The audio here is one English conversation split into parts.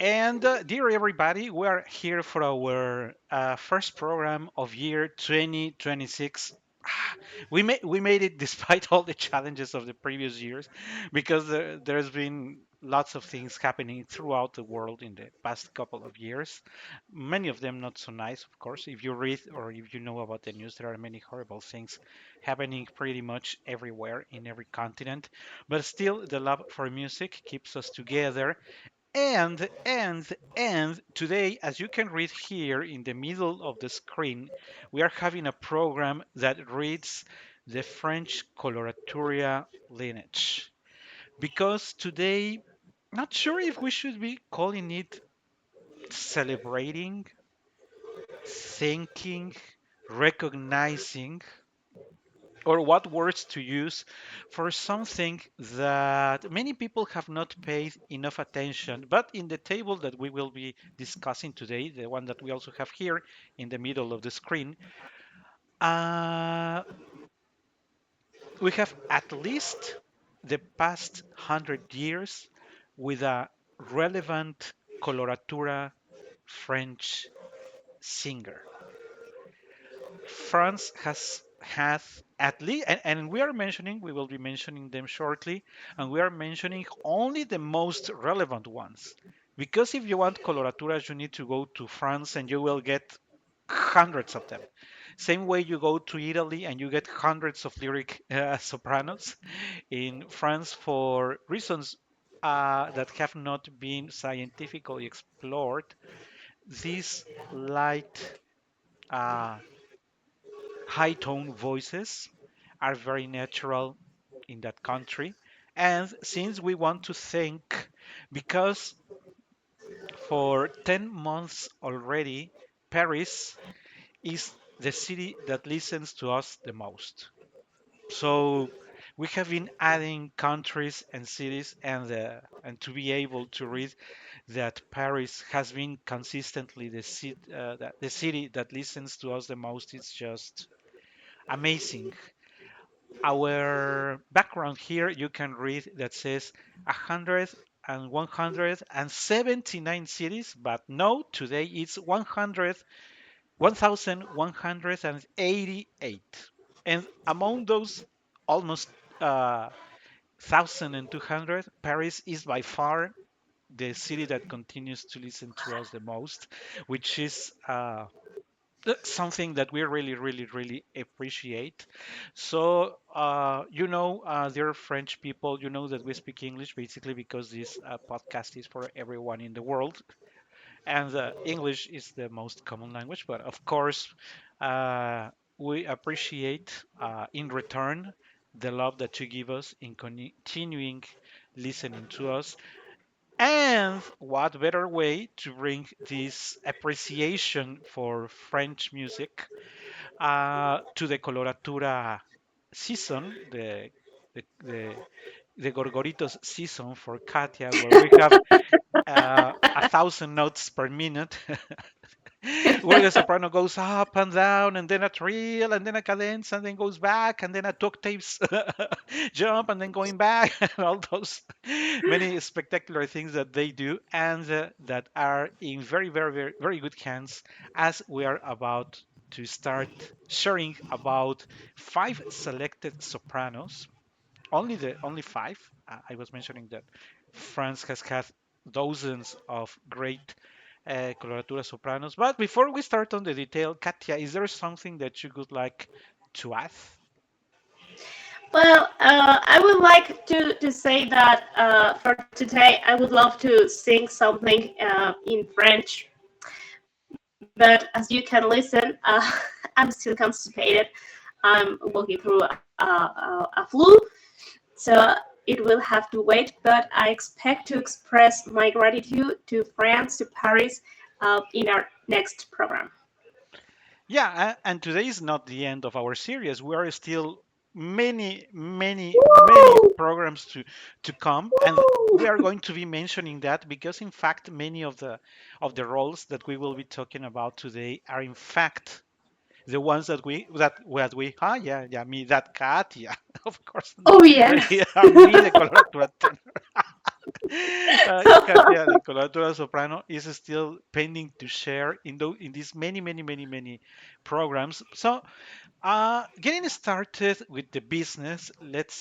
And dear everybody, we are here for our first program of year 2026. We made it despite all the challenges of the previous years, because there's been lots of things happening throughout the world in the past couple of years. Many of them not so nice, of course. If you read or if you know about the news, there are many horrible things happening pretty much everywhere in every continent. But still, the love for music keeps us together, and today, as you can read here in the middle of the screen, we are having a program that reads the French Coloratura lineage. Because today, not sure if we should be calling it celebrating, thinking, recognizing, or what words to use for something that many people have not paid enough attention. But in the table that we will be discussing today, the one that we also have here in the middle of the screen, uh, we have at least the past 100 years with a relevant coloratura French singer. France has had at least, and we are mentioning, we will be mentioning them shortly, and we are mentioning only the most relevant ones. Because if you want coloraturas, you need to go to France and you will get hundreds of them. Same way you go to Italy and you get hundreds of lyric sopranos. In France, for reasons that have not been scientifically explored, these light uh, high tone voices are very natural in that country. And since we want to think, because for 10 months already, Paris is the city that listens to us the most. So we have been adding countries and cities, and to be able to read that Paris has been consistently the city that listens to us the most is just amazing. Our background here, you can read that says 179 cities, but no, today it's 1,188. And among those almost 1,200, Paris is by far the city that continues to listen to us the most, which is something that we really, really, really appreciate. So, dear French people, you know that we speak English basically because this podcast is for everyone in the world, and English is the most common language. But of course, uh, we appreciate in return the love that you give us in continuing listening to us. And what better way to bring this appreciation for French music to the coloratura season, the Gorgoritos season for Katia, where we have 1,000 notes per minute, where the soprano goes up and down, and then a trill, and then a cadence, and then goes back, and then a two octaves jump, and then going back, and all those many spectacular things that they do, and that are in very, very, very, very good hands, as we are about to start sharing about five selected sopranos. Only five. I was mentioning that France has had dozens of great coloratura sopranos. But before we start on the detail, Katia, is there something that you would like to add? Well, I would like to say that for today, I would love to sing something in French, but as you can listen, I'm still constipated. I'm walking through a flu, so it will have to wait. But I expect to express my gratitude to France, to Paris, in our next program. Yeah, and today is not the end of our series. We are still many, many, many programs to come, and we are going to be mentioning that because, in fact, many of the roles that we will be talking about today are, in fact, the ones that we me, that cat, yeah, of course, Oh yeah. really are me, the coloratura tenor. Katia, the coloratura soprano, is still pending to share in these many programs. So, getting started with the business, let's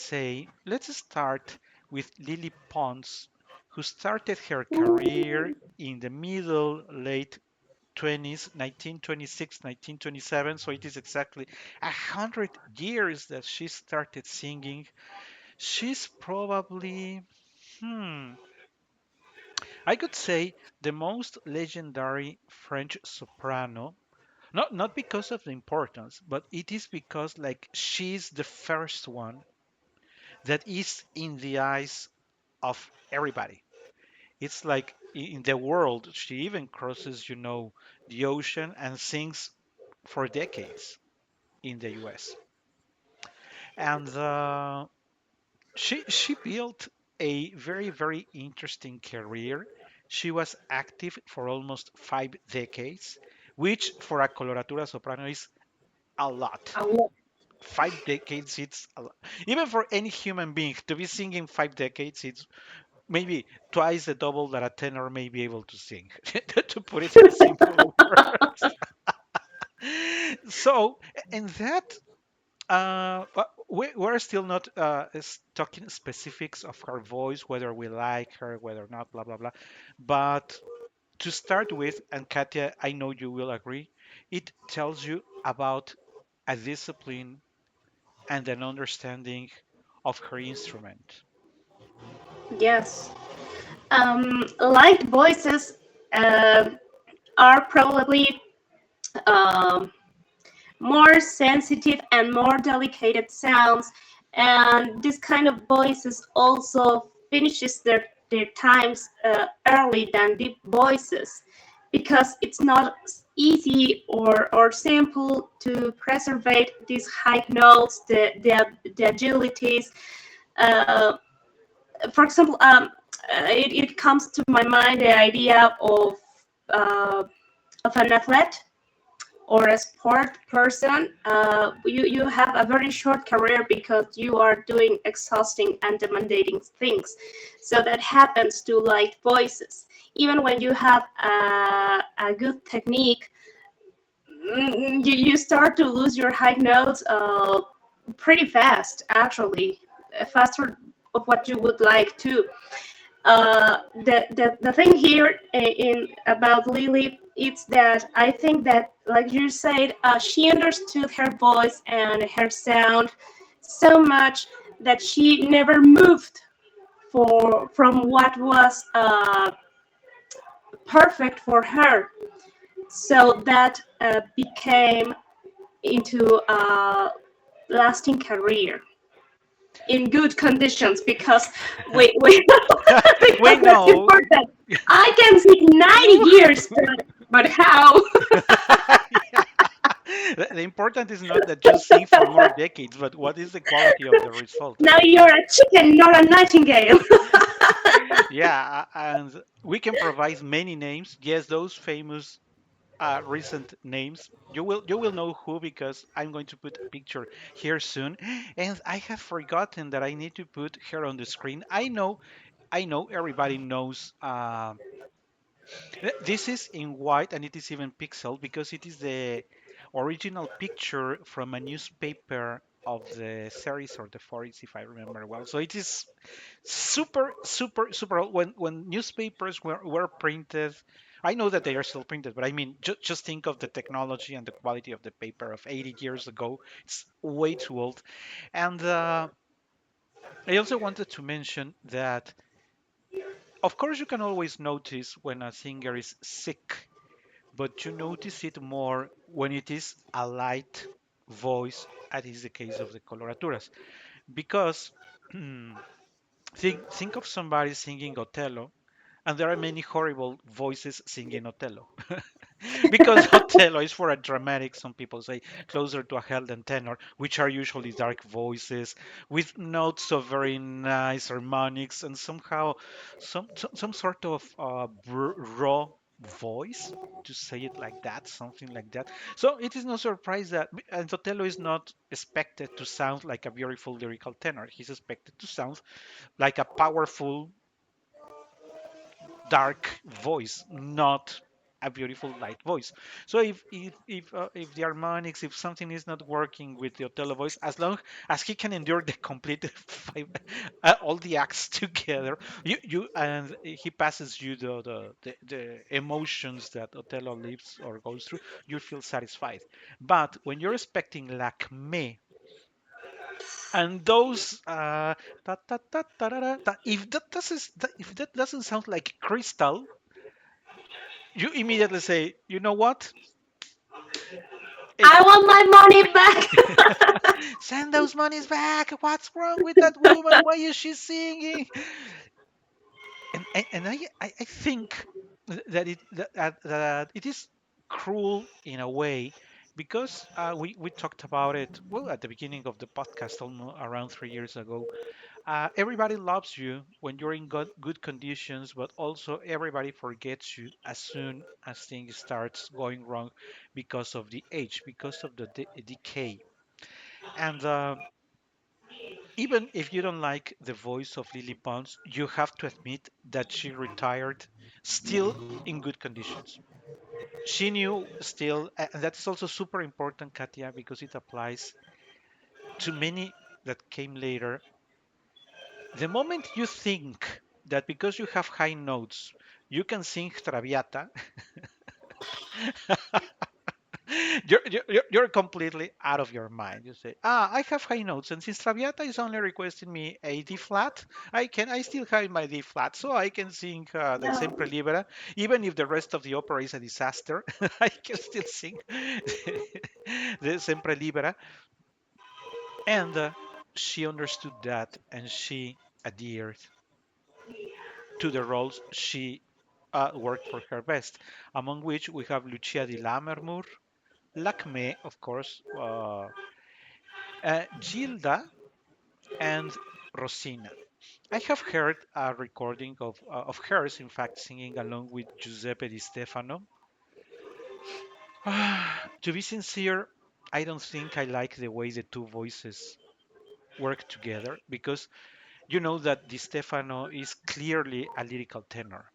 start with Lily Pons, who started her career in the middle late 20s, 1926, 1927. So it is exactly 100 years that she started singing. She's probably, hmm, I could say the most legendary French soprano. Not because of the importance, but it is because like she's the first one that is in the eyes of everybody. It's like in the world, she even crosses, the ocean and sings for decades in the US. And she built a very interesting career. She was active for almost 5 decades, which for a coloratura soprano is a lot. 5 decades, it's a lot. Even for any human being to be singing 5 decades, it's maybe twice the double that a tenor may be able to sing, to put it in simple words. So, and that but we're still not talking specifics of her voice, whether we like her, whether or not, blah blah blah. But to start with, and Katia, I know you will agree, it tells you about a discipline and an understanding of her instrument. Yes. Light voices uh, are probably um, more sensitive and more delicate sounds, and this kind of voices also finishes their times early than deep voices because it's not easy or simple to preserve these high notes, the agilities. Uh, for example, it comes to my mind the idea uh, of an athlete or a sport person. You have a very short career because you are doing exhausting and demanding things. So that happens to light voices. Even when you have a good technique, you start to lose your high notes pretty fast, actually, faster of what you would like to. The thing here in about Lily is that I think that, like you said, she understood her voice and her sound so much that she never moved for from what was perfect for her. So that became into a lasting career in good conditions because we We because that's know. important. I can sing 90 years, but how? Yeah. The important is not that you sing for more decades, but what is the quality of the result, Now right? you're a chicken, not a nightingale. Yeah, and we can provide many names. Yes, those famous recent names. You will know who because I'm going to put a picture here soon. And I have forgotten that I need to put her on the screen. I know everybody knows. This is in white and it is even pixel because it is the original picture from a newspaper of the 30s or the 40s, if I remember well. So it is super old. When newspapers were printed, I know that they are still printed, but I mean, just think of the technology and the quality of the paper of 80 years ago. It's way too old. And I also wanted to mention that, of course, you can always notice when a singer is sick, but you notice it more when it is a light voice, as is the case of the coloraturas. Because think of somebody singing Othello, and there are many horrible voices singing Othello. Because Othello is for a dramatic, some people say, closer to a hell than tenor, which are usually dark voices with notes of very nice harmonics and somehow some sort of raw voice. To say it like that, something like that. So it is no surprise that and Othello is not expected to sound like a beautiful lyrical tenor. He's expected to sound like a powerful dark voice, not a beautiful light voice. So if the harmonics, if something is not working with the Othello voice, as long as he can endure the complete all the acts together, you and he passes you the emotions that Othello lives or goes through, you feel satisfied. But when you're expecting Lakme and those if that doesn't sound like crystal, you immediately say, you know what? I It, want my money back. send those monies back. What's wrong with that woman? Why is she singing? And I think that it is cruel in a way because we talked about it well at the beginning of the podcast almost around 3 years ago. Everybody loves you when you're in good conditions, but also everybody forgets you as soon as things starts going wrong because of the age, because of the decay. And even if you don't like the voice of Lily Pons, you have to admit that she retired still in good conditions. She knew still, and that's also super important, Katia, because it applies to many that came later. The moment you think that because you have high notes, you can sing Traviata, you're completely out of your mind. You say, I have high notes, and since Traviata is only requesting me a D flat, I still have my D flat, so I can sing the No. Sempre Libera, even if the rest of the opera is a disaster. I can still sing the Sempre Libera, and she understood that, and she adhered to the roles she worked for her best, among which we have Lucia di Lammermoor, Lakme, of course, Gilda, and Rosina. I have heard a recording of hers, in fact, singing along with Giuseppe Di Stefano. To be sincere, I don't think I like the way the two voices work together because you know that Di Stefano is clearly a lyrical tenor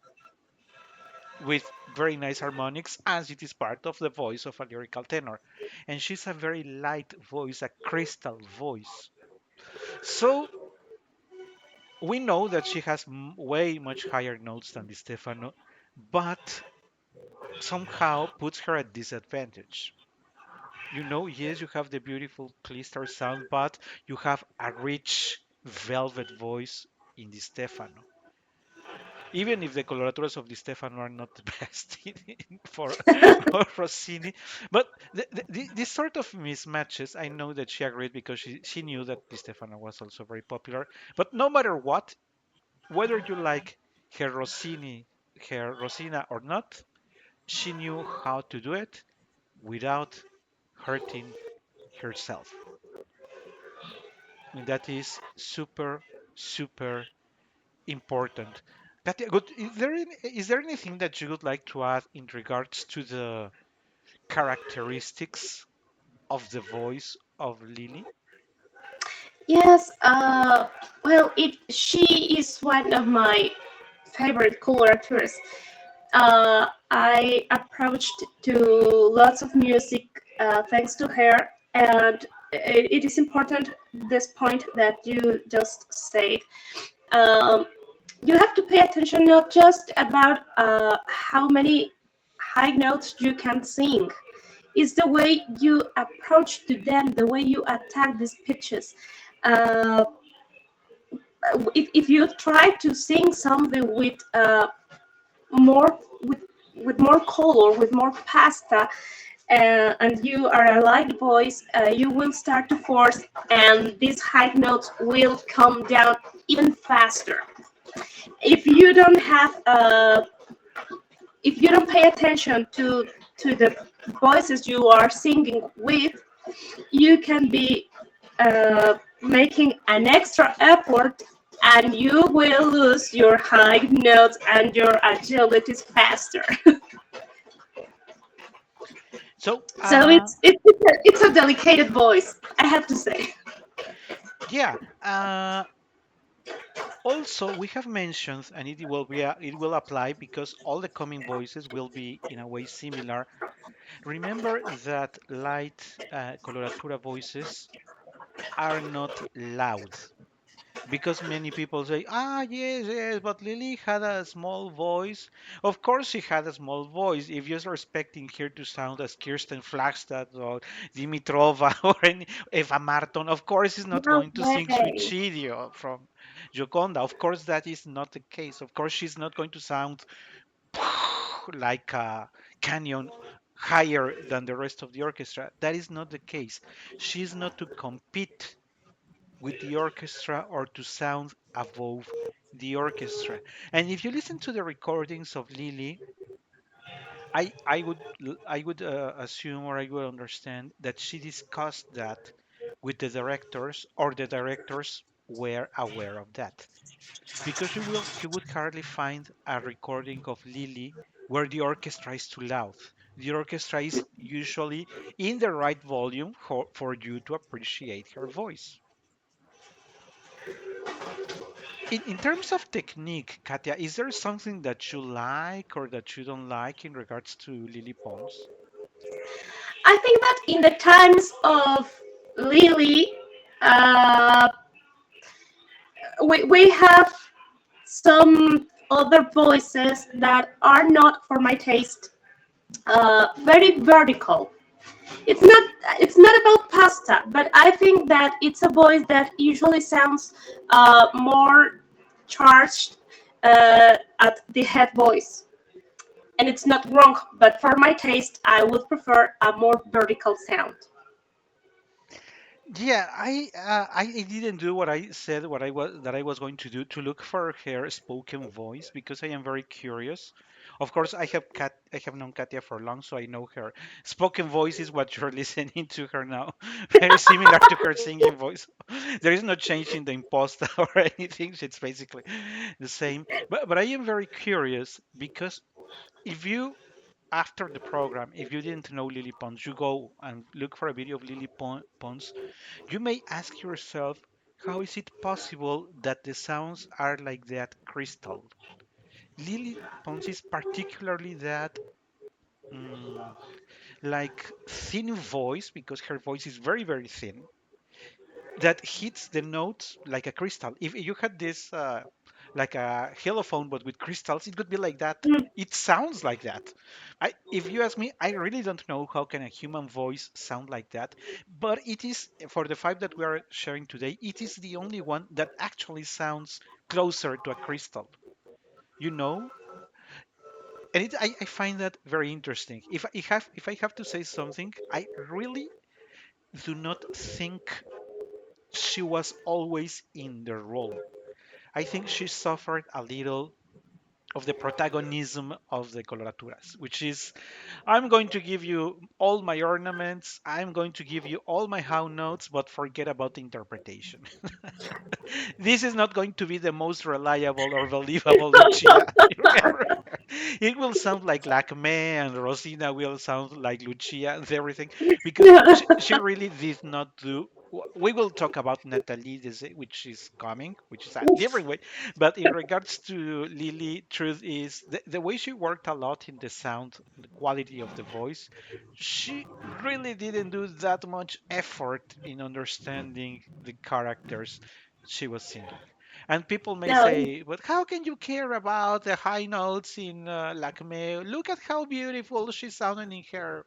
with very nice harmonics as it is part of the voice of a lyrical tenor. And she's a very light voice, a crystal voice. So we know that she has way much higher notes than Di Stefano, but somehow puts her at disadvantage. You know, yes, you have the beautiful clear sound, but you have a rich velvet voice in Di Stefano. Even if the coloraturas of Di Stefano are not the best for Rossini, but this sort of mismatches, I know that she agreed because she knew that Di Stefano was also very popular. But no matter what, whether you like her Rossini, her Rosina or not, she knew how to do it without hurting herself. And that is super, super important. Katia, good. Is there anything that you would like to add in regards to the characteristics of the voice of Lily? Yes, well, she is one of my favorite coloratures. I approached to lots of music thanks to her, and it is important this point that you just said. Um, you have to pay attention not just about how many high notes you can sing. It's the way you approach to them, the way you attack these pitches. Uh, if you try to sing something with more with more color, with more pasta, and you are a light voice, you will start to force, and these high notes will come down even faster. If you don't have, if you don't pay attention to the voices you are singing with, you can be making an extra effort and you will lose your high notes and your agilities faster. So, So it's a delicate voice, I have to say. yeah, Also, we have mentioned, and it will apply because all the coming voices will be in a way similar. Remember that light coloratura voices are not loud because many people say, ah, yes, yes, but Lily had a small voice. Of course, she had a small voice. If you're expecting her to sound as Kirsten Flagstad or Dimitrova or any, Eva Marton, of course, she's not No going to sing way. Suicidio from Gioconda. Of course, that is not the case. Of course, she's not going to sound like a canyon higher than the rest of the orchestra. That is not the case. She's not to compete with the orchestra or to sound above the orchestra. And if you listen to the recordings of Lily, I would assume or I would understand that she discussed that with the directors or the directors were aware of that because you would hardly find a recording of Lily where the orchestra is too loud. The orchestra is usually in the right volume for you to appreciate her voice. In terms of technique, Katia, is there something that you like or that you don't like in regards to Lily Pons? I think that in the times of Lily, uh, we have some other voices that are not, for my taste, very vertical. It's not about pasta, but I think that it's a voice that usually sounds more charged at the head voice. And it's not wrong, but for my taste, I would prefer a more vertical sound. Yeah, I didn't do what I said what I was that I was going to do to look for her spoken voice because I am very curious. Of course, I have known Katia for long, so I know her spoken voice is what you're listening to her now. Very similar to her singing voice. There is no change in the imposta or anything. It's basically the same. But I am very curious because if you after the program, if you didn't know Lily Pons, you go and look for a video of Pons, you may ask yourself, how is it possible that the sounds are like that crystal? Lily Pons is particularly that mm, like thin voice because her voice is very, very thin that hits the notes like a crystal. If you had this like a holophone but with crystals, it could be like that. Mm, It sounds like that. If you ask me, I really don't know how can a human voice sound like that. But it is for the five that we are sharing today. It is the only one that actually sounds closer to a crystal. You know, and I find that very interesting. If I have to say something, I really do not think she was always in the role. I think she suffered a little of the protagonism of the coloraturas, which is I'm going to give you all my ornaments, I'm going to give you all my how notes, but forget about the interpretation. This is not going to be the most reliable or believable Lucia ever. It will sound like Lacme and Rosina will sound like Lucia and everything because she really did not do. We will talk about Natalie, which is coming, which is a different way. But in regards to Lily, truth is the way she worked a lot in the sound, the quality of the voice, she really didn't do that much effort in understanding the characters she was singing. And people may no, say, but how can you care about the high notes in Lacme? Look at how beautiful she sounded in her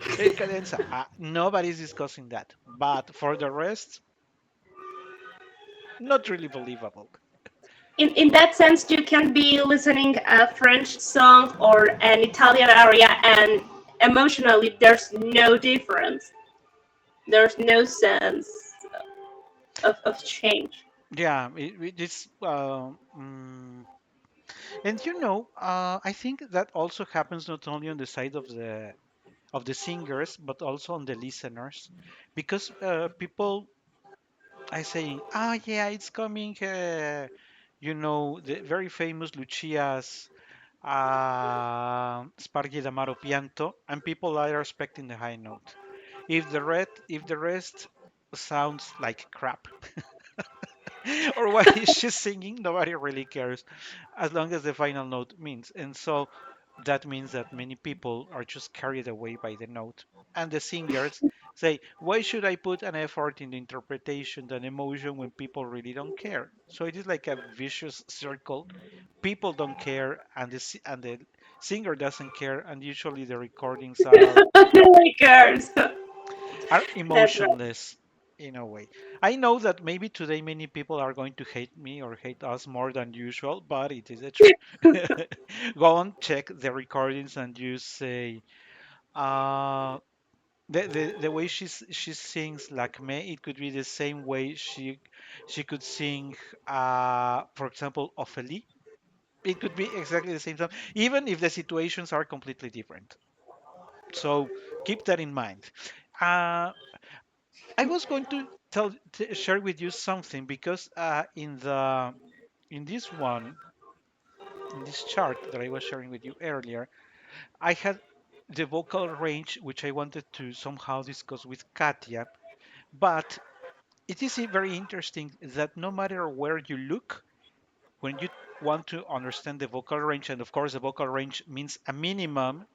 cadenza. Nobody's discussing that. But for the rest, not really believable. in that sense, you can be listening a French song or an Italian aria, and emotionally, there's no difference. There's no sense of change. Yeah, it is. And I think that also happens not only on the side of the singers, but also on the listeners, because people I saying, ah, yeah, it's coming. The very famous Lucia's Sparghi d'Amaro Pianto, and people are expecting the high note. If the rest sounds like crap, or what is she singing? Nobody really cares as long as the final note means. And so that means that many people are just carried away by the note. And the singers say, why should I put an effort in the interpretation and emotion when people really don't care? So it is like a vicious circle. People don't care, and and the singer doesn't care, and usually the recordings Nobody cares. are That's right. emotionless in a way. I know that maybe today many people are going to hate me or hate us more than usual, but it is the truth. Go on, check the recordings, and you say, uh, the way she sings like me, it could be the same way she could sing, for example, Ophélie. It could be exactly the same song, even if the situations are completely different. So keep that in mind. Uh, I was going to share with you something because in this one in this chart that I was sharing with you earlier, I had the vocal range which I wanted to somehow discuss with Katia, but it is very interesting that no matter where you look, when you want to understand the vocal range, and of course the vocal range means a minimum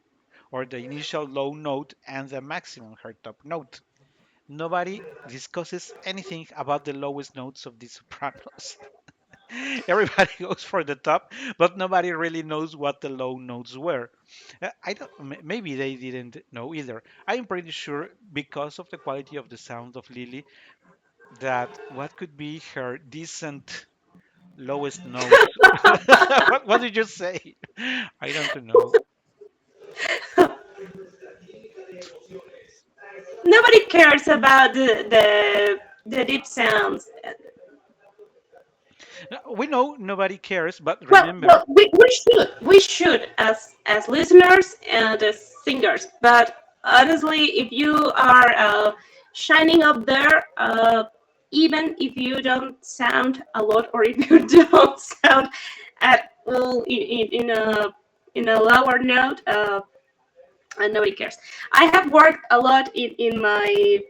or the initial low note and the maximum high top note. Nobody discusses anything about the lowest notes of the sopranos. Everybody goes for the top, but nobody really knows what the low notes were. I don't. Maybe they didn't know either. I'm pretty sure because of the quality of the sound of Lily, that what could be her decent lowest note. What did you say? I don't know. Nobody cares about the deep sounds. We know nobody cares, but Well, remember, we should as listeners and as singers. But honestly, if you are shining up there, even if you don't sound a lot, or if you don't sound at all in a lower note, and nobody cares. I have worked a lot in my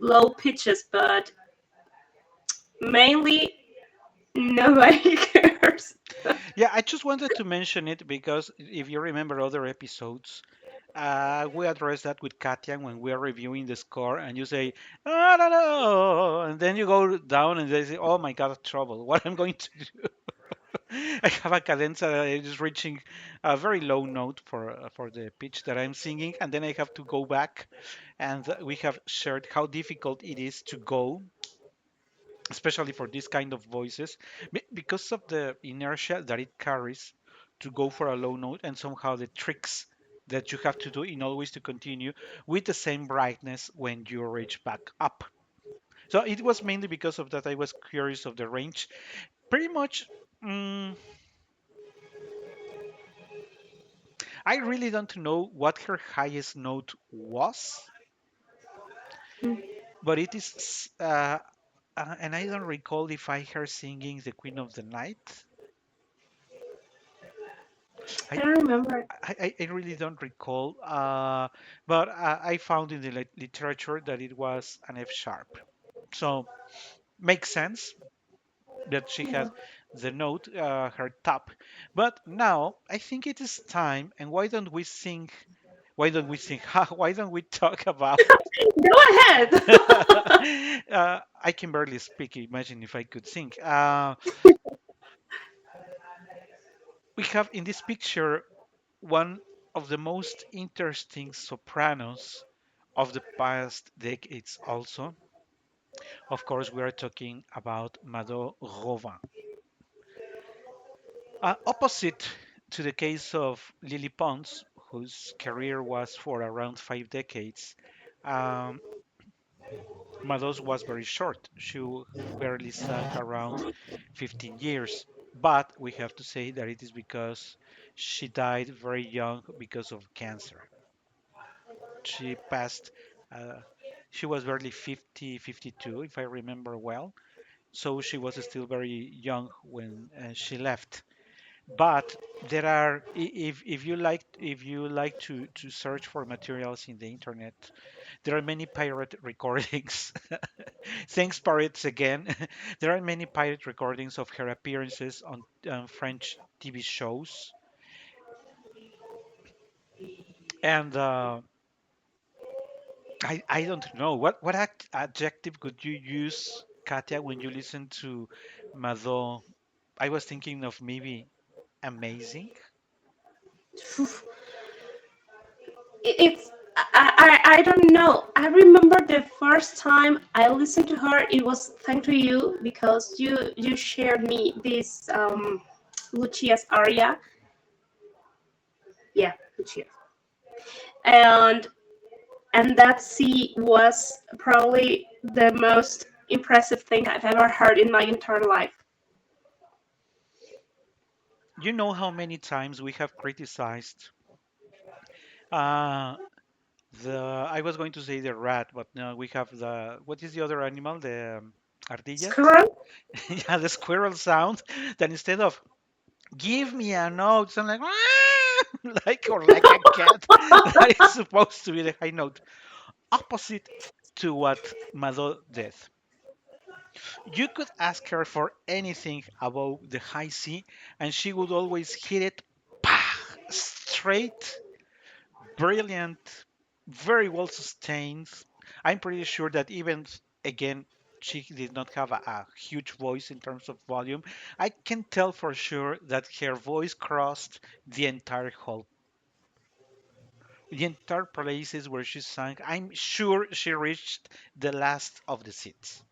low pitches, but mainly nobody cares. yeah, I just wanted to mention it because if you remember other episodes, we addressed that with Katya when we are reviewing the score, and you say, "I don't know," and then you go down and they say, "Oh my God, trouble! What I'm going to do?" I have a cadenza that is reaching a very low note for the pitch that I'm singing, and then I have to go back, and we have shared how difficult it is to go, especially for this kind of voices, because of the inertia that it carries to go for a low note, and somehow the tricks that you have to do in always to continue with the same brightness when you reach back up. So it was mainly because of that I was curious of the range. Pretty much, mm, I really don't know what her highest note was, but it is, and I don't recall if I heard singing the Queen of the Night. I I don't remember. I really don't recall, but I found in the literature that it was an F sharp. So makes sense that she Yeah. had the note, her top. But now I think it is time, and why don't we sing? Why don't we sing? Why don't we talk about? Go ahead. I can barely speak. Imagine if I could sing. We have in this picture one of the most interesting sopranos of the past decades also. Of course, we are talking about Mado Robin. Opposite to the case of Lily Pons, whose career was for around 5 decades, um, Mado's was very short. She barely sang around 15 years. But we have to say that it is because she died very young because of cancer. She passed, uh, she was barely 50, 52, if I remember well. So she was still very young when she left. But there are if you like to search for materials in the internet, there are many pirate recordings. Thanks, pirates again. There are many pirate recordings of her appearances on French TV shows, and I don't know what adjective could you use, Katia, when you listen to Mado. I was thinking of maybe amazing. It's I don't know. I remember the first time I listened to her. It was thanks to you because you shared me this Lucia's aria. Yeah, Lucia, and that C was probably the most impressive thing I've ever heard in my entire life. You know how many times we have criticized uh, the I was going to say the rat, but no, we have the what is the other animal? The ardillas? Squirrel. Yeah, the squirrel sound. That instead of give me a note, sound like like or like a cat. That is supposed to be the high note, opposite to what Mado did. You could ask her for anything above the high C, and she would always hit it straight, brilliant, very well sustained. I'm pretty sure that even again, she did not have a huge voice in terms of volume. I can tell for sure that her voice crossed the entire hall, the entire places where she sang. I'm sure she reached the last of the seats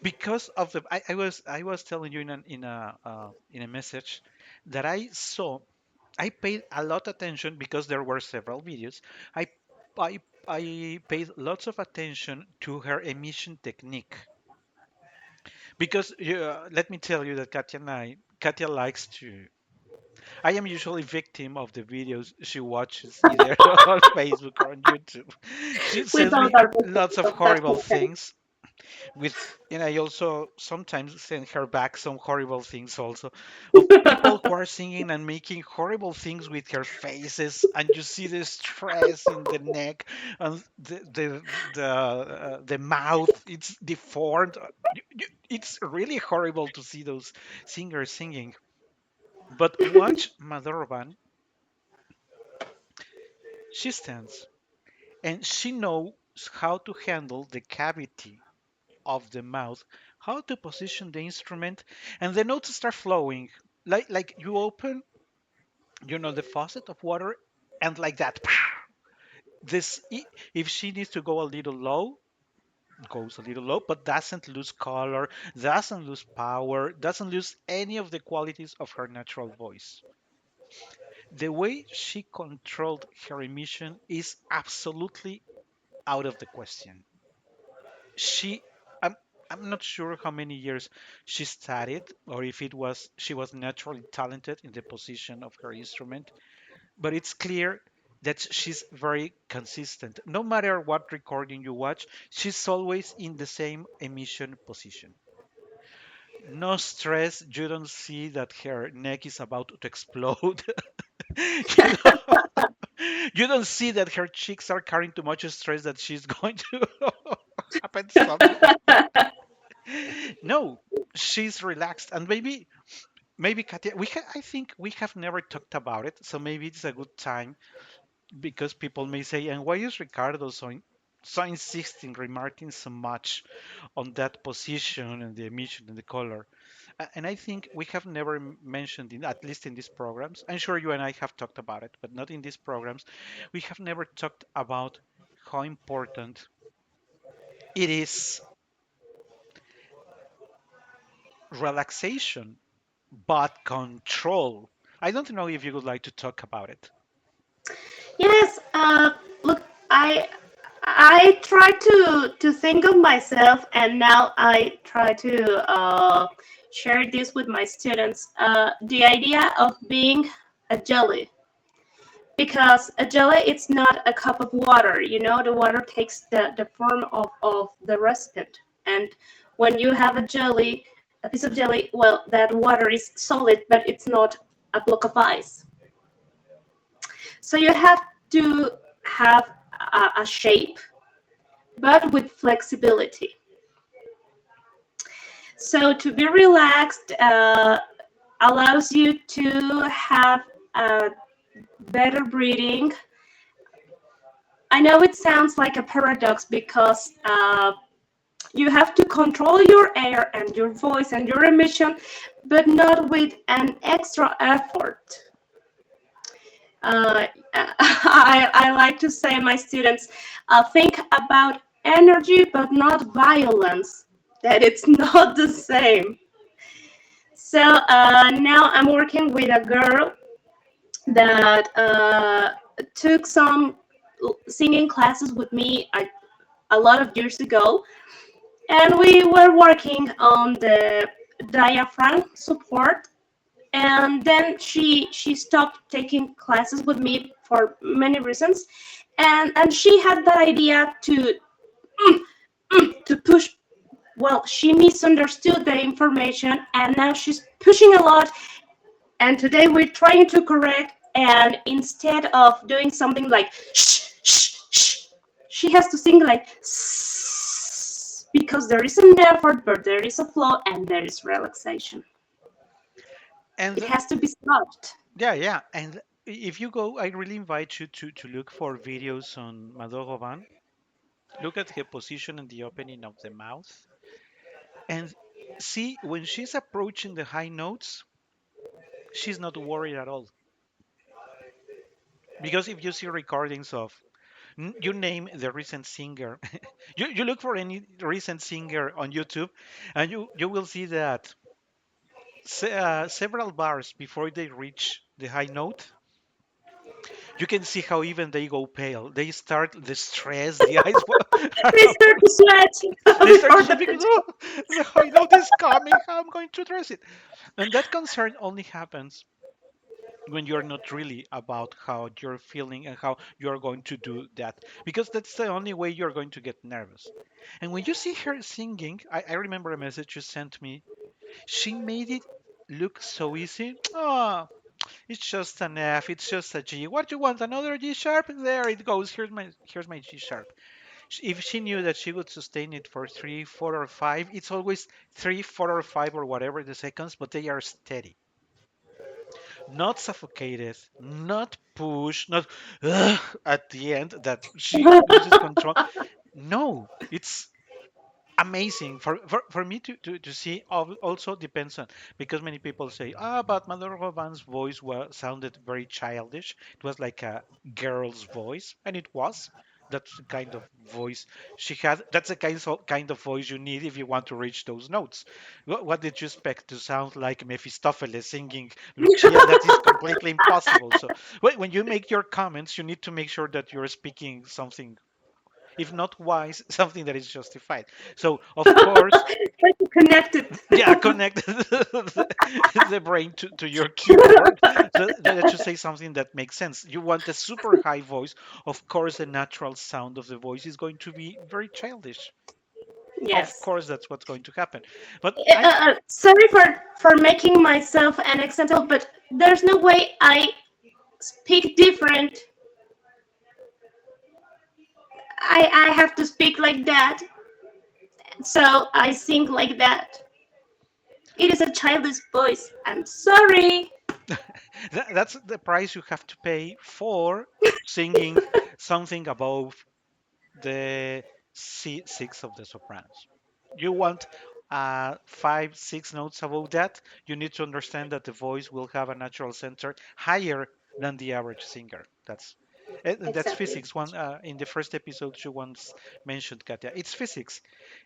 because of the. I was telling you in a message that I saw. I paid a lot attention because there were several videos. I I paid lots of attention to her emission technique because let me tell you that Katia likes to. I am usually victim of the videos she watches either on Facebook or on YouTube. She We sends both me are lots victims of of that horrible content. things with and I also sometimes send her back some horrible things also of people who are singing and making horrible things with her faces and you see the stress in the neck and the mouth it's deformed. It's really horrible to see those singers singing. But watch Madhurban, she stands and she knows how to handle the cavity of the mouth, how to position the instrument, and the notes start flowing. Like you open, the faucet of water, and like that. This if she needs to go a little low, goes a little low, but doesn't lose color, doesn't lose power, doesn't lose any of the qualities of her natural voice. The way she controlled her emission is absolutely out of the question. she I'm I'm not sure how many years she studied or if it was she was naturally talented in the position of her instrument, but it's clear that she's very consistent. No matter what recording you watch, she's always in the same emission position. No stress, you don't see that her neck is about to explode. you know, you don't see that her cheeks are carrying too much stress that she's going to happen something. No, she's relaxed, and maybe Katia, I think we have never talked about it, so maybe it's a good time because people may say, and why is Ricardo so insisting, remarking so much on that position and the emission and the color? And I think we have never mentioned, at least in these programs. I'm sure you and I have talked about it, but not in these programs. We have never talked about how important it is relaxation but control. I don't know if you would like to talk about it. Yes. Look, I try to think of myself, and now I try to share this with my students. The idea of being a jelly, because a jelly it's not a cup of water. You know, the water takes the form of the recipient, and when you have a jelly, a piece of jelly, well, that water is solid, but it's not. a block of ice. So you have to have a shape, but with flexibility. So to be relaxed allows you to have a better breathing. I know it sounds like a paradox because you have to control your air and your voice and your emission, but not with an extra effort. I like to say my students think about energy but not violence, that it's not the same. So now I'm working with a girl that took some singing classes with me a lot of years ago, and we were working on the diaphragm support. And then she stopped taking classes with me for many reasons, and she had the idea to push. Well, she misunderstood the information, and now she's pushing a lot. And today we're trying to correct, and instead of doing something like shh shh shh, she has to sing like because there is an effort, but there is a flow and there is relaxation. And It has to be stopped. yeah, yeah. And if you go, I really invite you to look for videos on Madorovan. Look at her position and the opening of the mouth, and see when she's approaching the high notes, she's not worried at all. Because if you see recordings of, you name the recent singer, you look for any recent singer on YouTube, and you will see that several bars before they reach the high note, you can see how even they go pale. They start the stress, the eyes are They start to sweat they start to before say the because pitch. oh, the high note is coming. How I'm going to address it, and that concern only happens when you're not really about how you're feeling and how you're going to do that, because that's the only way you're going to get nervous. And when you see her singing, I remember a message you sent me. She made it look so easy. Oh, it's just an F. It's just a G. What do you want? Another G sharp? There it goes. Here's my G sharp. If she knew that she would sustain it for three, four, or five, it's always three, four, or five, or whatever the seconds, but they are steady, not suffocated, not pushed, not at the end that she loses control. No, it's amazing for me to see. Also depends on, because many people say, but Maduro Van's voice sounded very childish. It was like a girl's voice, and it was. That's the kind of voice she had. That's the kind of voice you need if you want to reach those notes. What did you expect to sound like Mephistopheles singing Lucia? That is completely impossible. So when you make your comments, you need to make sure that you're speaking something, if not wise, something that is justified. So, of course, Try to connect it. yeah, connect the brain to your keyboard so that you say something that makes sense. You want a super high voice. Of course, the natural sound of the voice is going to be very childish. Of Yes. course, that's what's going to happen. But I, Sorry for making myself an example, but there's no way I speak different. I have to speak like that, so I sing like that. It is a childish voice. I'm sorry. that's the price you have to pay for singing something above the C6 of the sopranos. You want five, six notes above that, you need to understand that the voice will have a natural center higher than the average singer. That's Exactly. physics. One in the first episode you once mentioned, Katya. It's physics.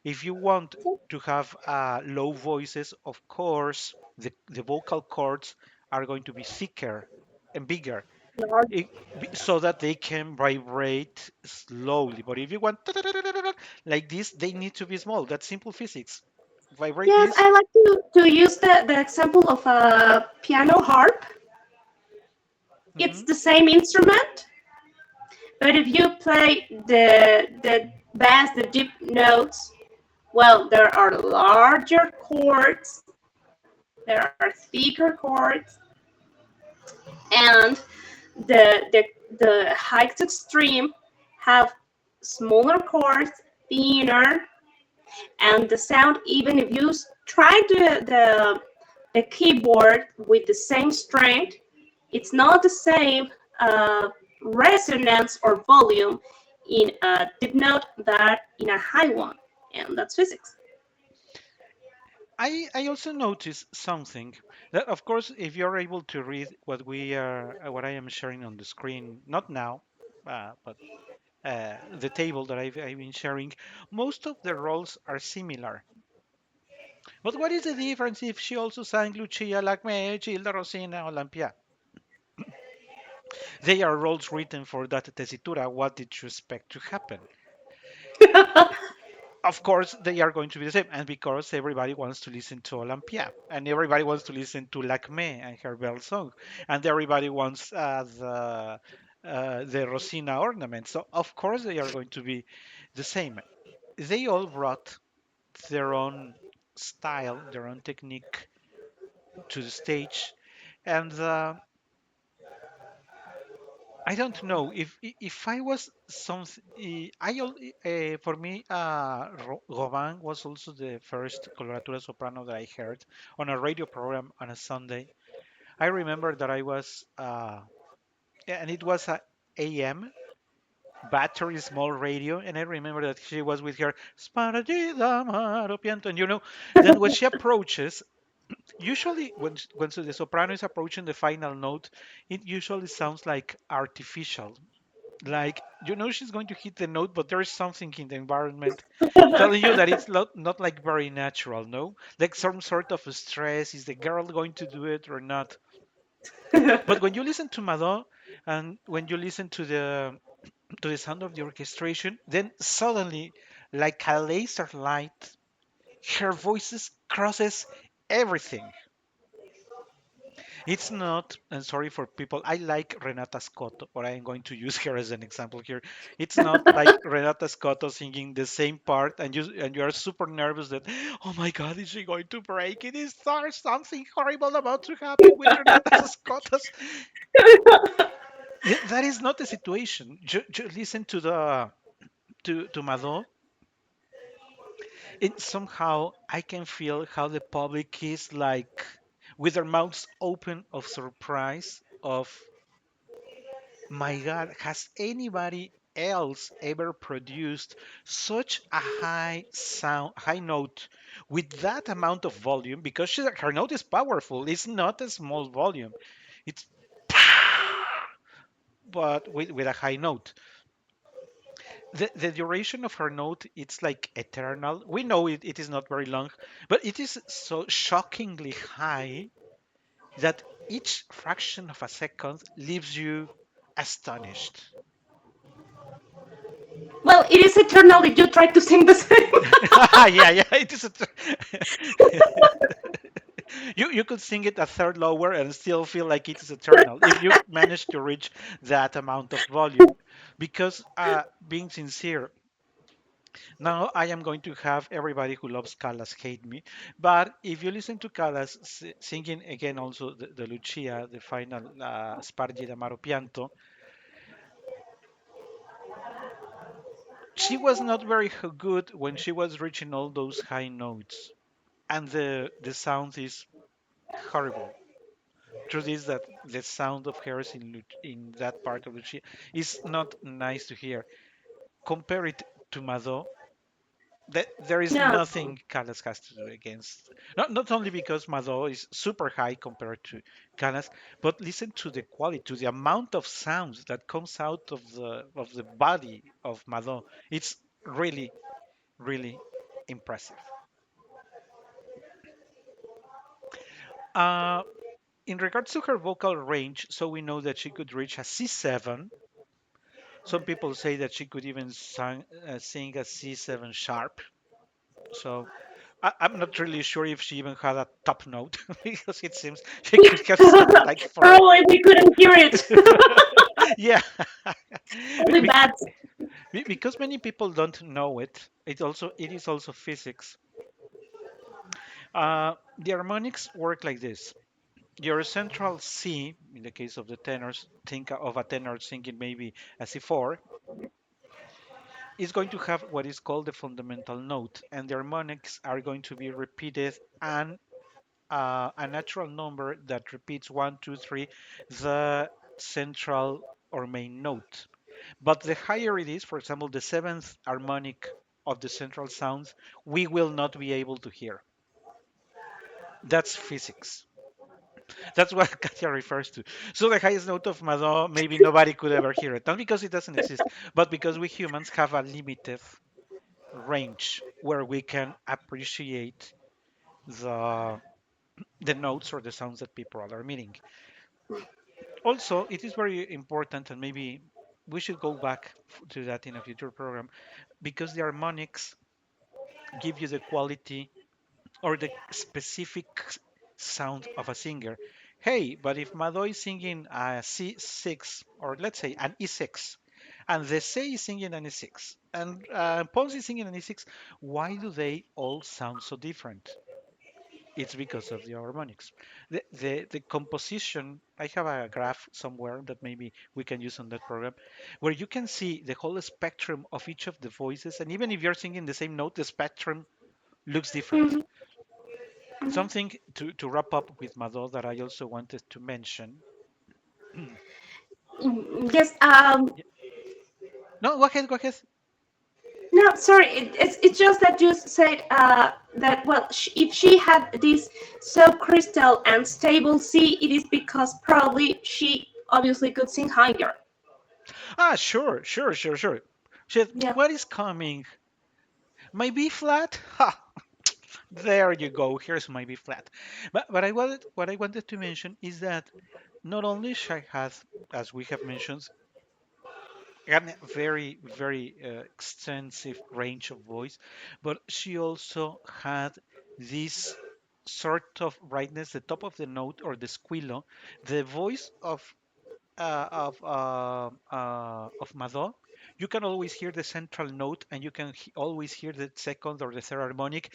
If you want to have low voices, of course, the vocal cords are going to be thicker and bigger, it, so that they can vibrate slowly. But if you want like this, they need to be small. That's simple physics. Vibrate Yes, this. I like to use the example of a piano harp. It's Hmm. the same instrument, but if you play the bass, the deep notes, well, there are larger chords, there are thicker chords, and the the the hikes extreme have smaller chords, thinner, and the sound, even if you try the keyboard with the same strength, it's not the same resonance or volume in a deep note that in a high one, and that's physics. I also noticed something that, of course, if you're able to read what I am sharing on the screen, not now, but the table that I've been sharing, most of the roles are similar. But what is the difference if she also sang Lucia, Lacme, Gilda, Rosina, Olympia? They are roles written for that tessitura. What did you expect to happen? Of course, they are going to be the same, and because everybody wants to listen to Olympia, and everybody wants to listen to Lacme and her bell song, and everybody wants the Rosina ornament. So of course they are going to be the same. They all brought their own style, their own technique to the stage, and I don't know if I was something. For me, Robin was also the first coloratura soprano that I heard on a radio program on a Sunday. I remember that I was, and it was a AM battery small radio, and I remember that she was with her Sparagida Maro Pianto, and then when she approaches, usually when the soprano is approaching the final note, it usually sounds like artificial, like she's going to hit the note, but there is something in the environment telling you that it's not like very natural, no, like some sort of a stress. Is the girl going to do it or not? But when you listen to Mado, and when you listen to the sound of the orchestration, then suddenly, like a laser light, her voices crosses everything. It's not, and sorry for people, I like Renata Scotto, but I'm going to use her as an example here. It's not like Renata Scotto singing the same part, and you are super nervous that, oh my God, is she going to break it? Is there something horrible about to happen with Renata Scotto's? That is not the situation. Listen to Mado. It somehow I can feel how the public is like with their mouths open of surprise of, my God, has anybody else ever produced such a high note with that amount of volume? Because her note is powerful. It's not a small volume. It's but with a high note. The duration of her note, it's like eternal. We know it is not very long, but it is so shockingly high that each fraction of a second leaves you astonished. Well, it is eternal if you try to sing the same. Yeah, yeah, it is. You could sing it a third lower and still feel like it is eternal if you manage to reach that amount of volume. Because being sincere, now I am going to have everybody who loves Callas hate me. But if you listen to Callas singing again, also the Lucia, the final Spargi d'Amaro Pianto, she was not very good when she was reaching all those high notes, and the sound is horrible. Truth is that the sound of hers in that part of Lucia is not nice to hear. Compare it to Mado. There is Yeah. nothing Callas has to do against. Not only because Mado is super high compared to Callas, but listen to the quality, to the amount of sounds that comes out of the body of Mado. It's really, really impressive. Uh, in regards to her vocal range, so we know that she could reach a C7. Some people say that she could even sing a C7 sharp. So I'm not really sure if she even had a top note because it seems she could have sung like for. Probably we couldn't hear it. Yeah. Only Be- bad. because many people don't know it. It is also physics. The harmonics work like this. Your central C, in the case of the tenors, think of a tenor singing maybe a C4, is going to have what is called the fundamental note, and the harmonics are going to be repeated and a natural number that repeats one, two, three, the central or main note. But the higher it is, for example, the seventh harmonic of the central sounds, we will not be able to hear. That's physics. That's what Katya refers to. So the highest note of Mado, maybe nobody could ever hear it. Not because it doesn't exist, but because we humans have a limited range where we can appreciate the the notes or the sounds that people are meaning. Also, it is very important, and maybe we should go back to that in a future program, because the harmonics give you the quality or the specific sound of a singer. Hey, but if Mado is singing a C6, or let's say an E6, and the C is singing an E6, and Pons is singing an E6, why do they all sound so different? It's because of the harmonics. The composition, I have a graph somewhere that maybe we can use on that program, where you can see the whole spectrum of each of the voices, and even if you're singing the same note, the spectrum looks different. Mhm, Something to wrap up with Mado that I also wanted to mention. mhm. Yes. Yeah. No, go ahead, go ahead. No, sorry. It's just that you said that well, if she had this so crystal and stable C, it is because probably she obviously could sing higher. Ah, sure, sure, sure, sure. Shit, Yeah. what is coming? My B flat? Ha! There you go. Here's my B flat. But what I wanted to mention is that not only she has, as we have mentioned, a very, very extensive range of voice, but she also had this sort of brightness, the top of the note or the squillo, the voice of Mado. You can always hear the central note, and you can always hear the second or the third harmonic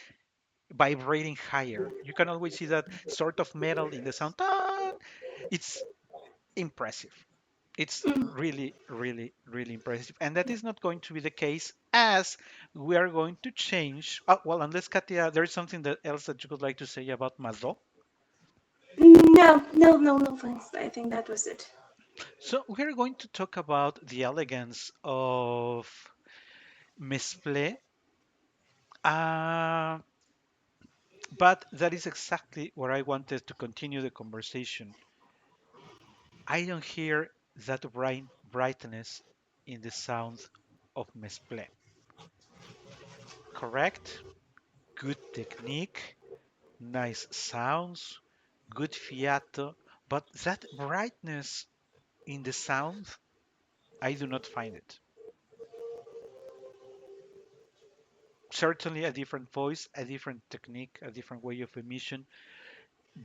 vibrating higher. You can always see that sort of metal in the sound. It's impressive. It's Mm. really, really, really impressive. And that is not going to be the case as we are going to change. Well, unless Katia, there is something that else that you would like to say about Mazo. No, no, no, no, thanks. I think that was it. So we're going to talk about the elegance of Mesple, uh, but that is exactly where I wanted to continue the conversation. I don't hear that brightness in the sound of Mesple. Correct? Good technique, nice sounds, good fiato, but that brightness in the sound, I do not find it. Certainly a different voice, a different technique, a different way of emission,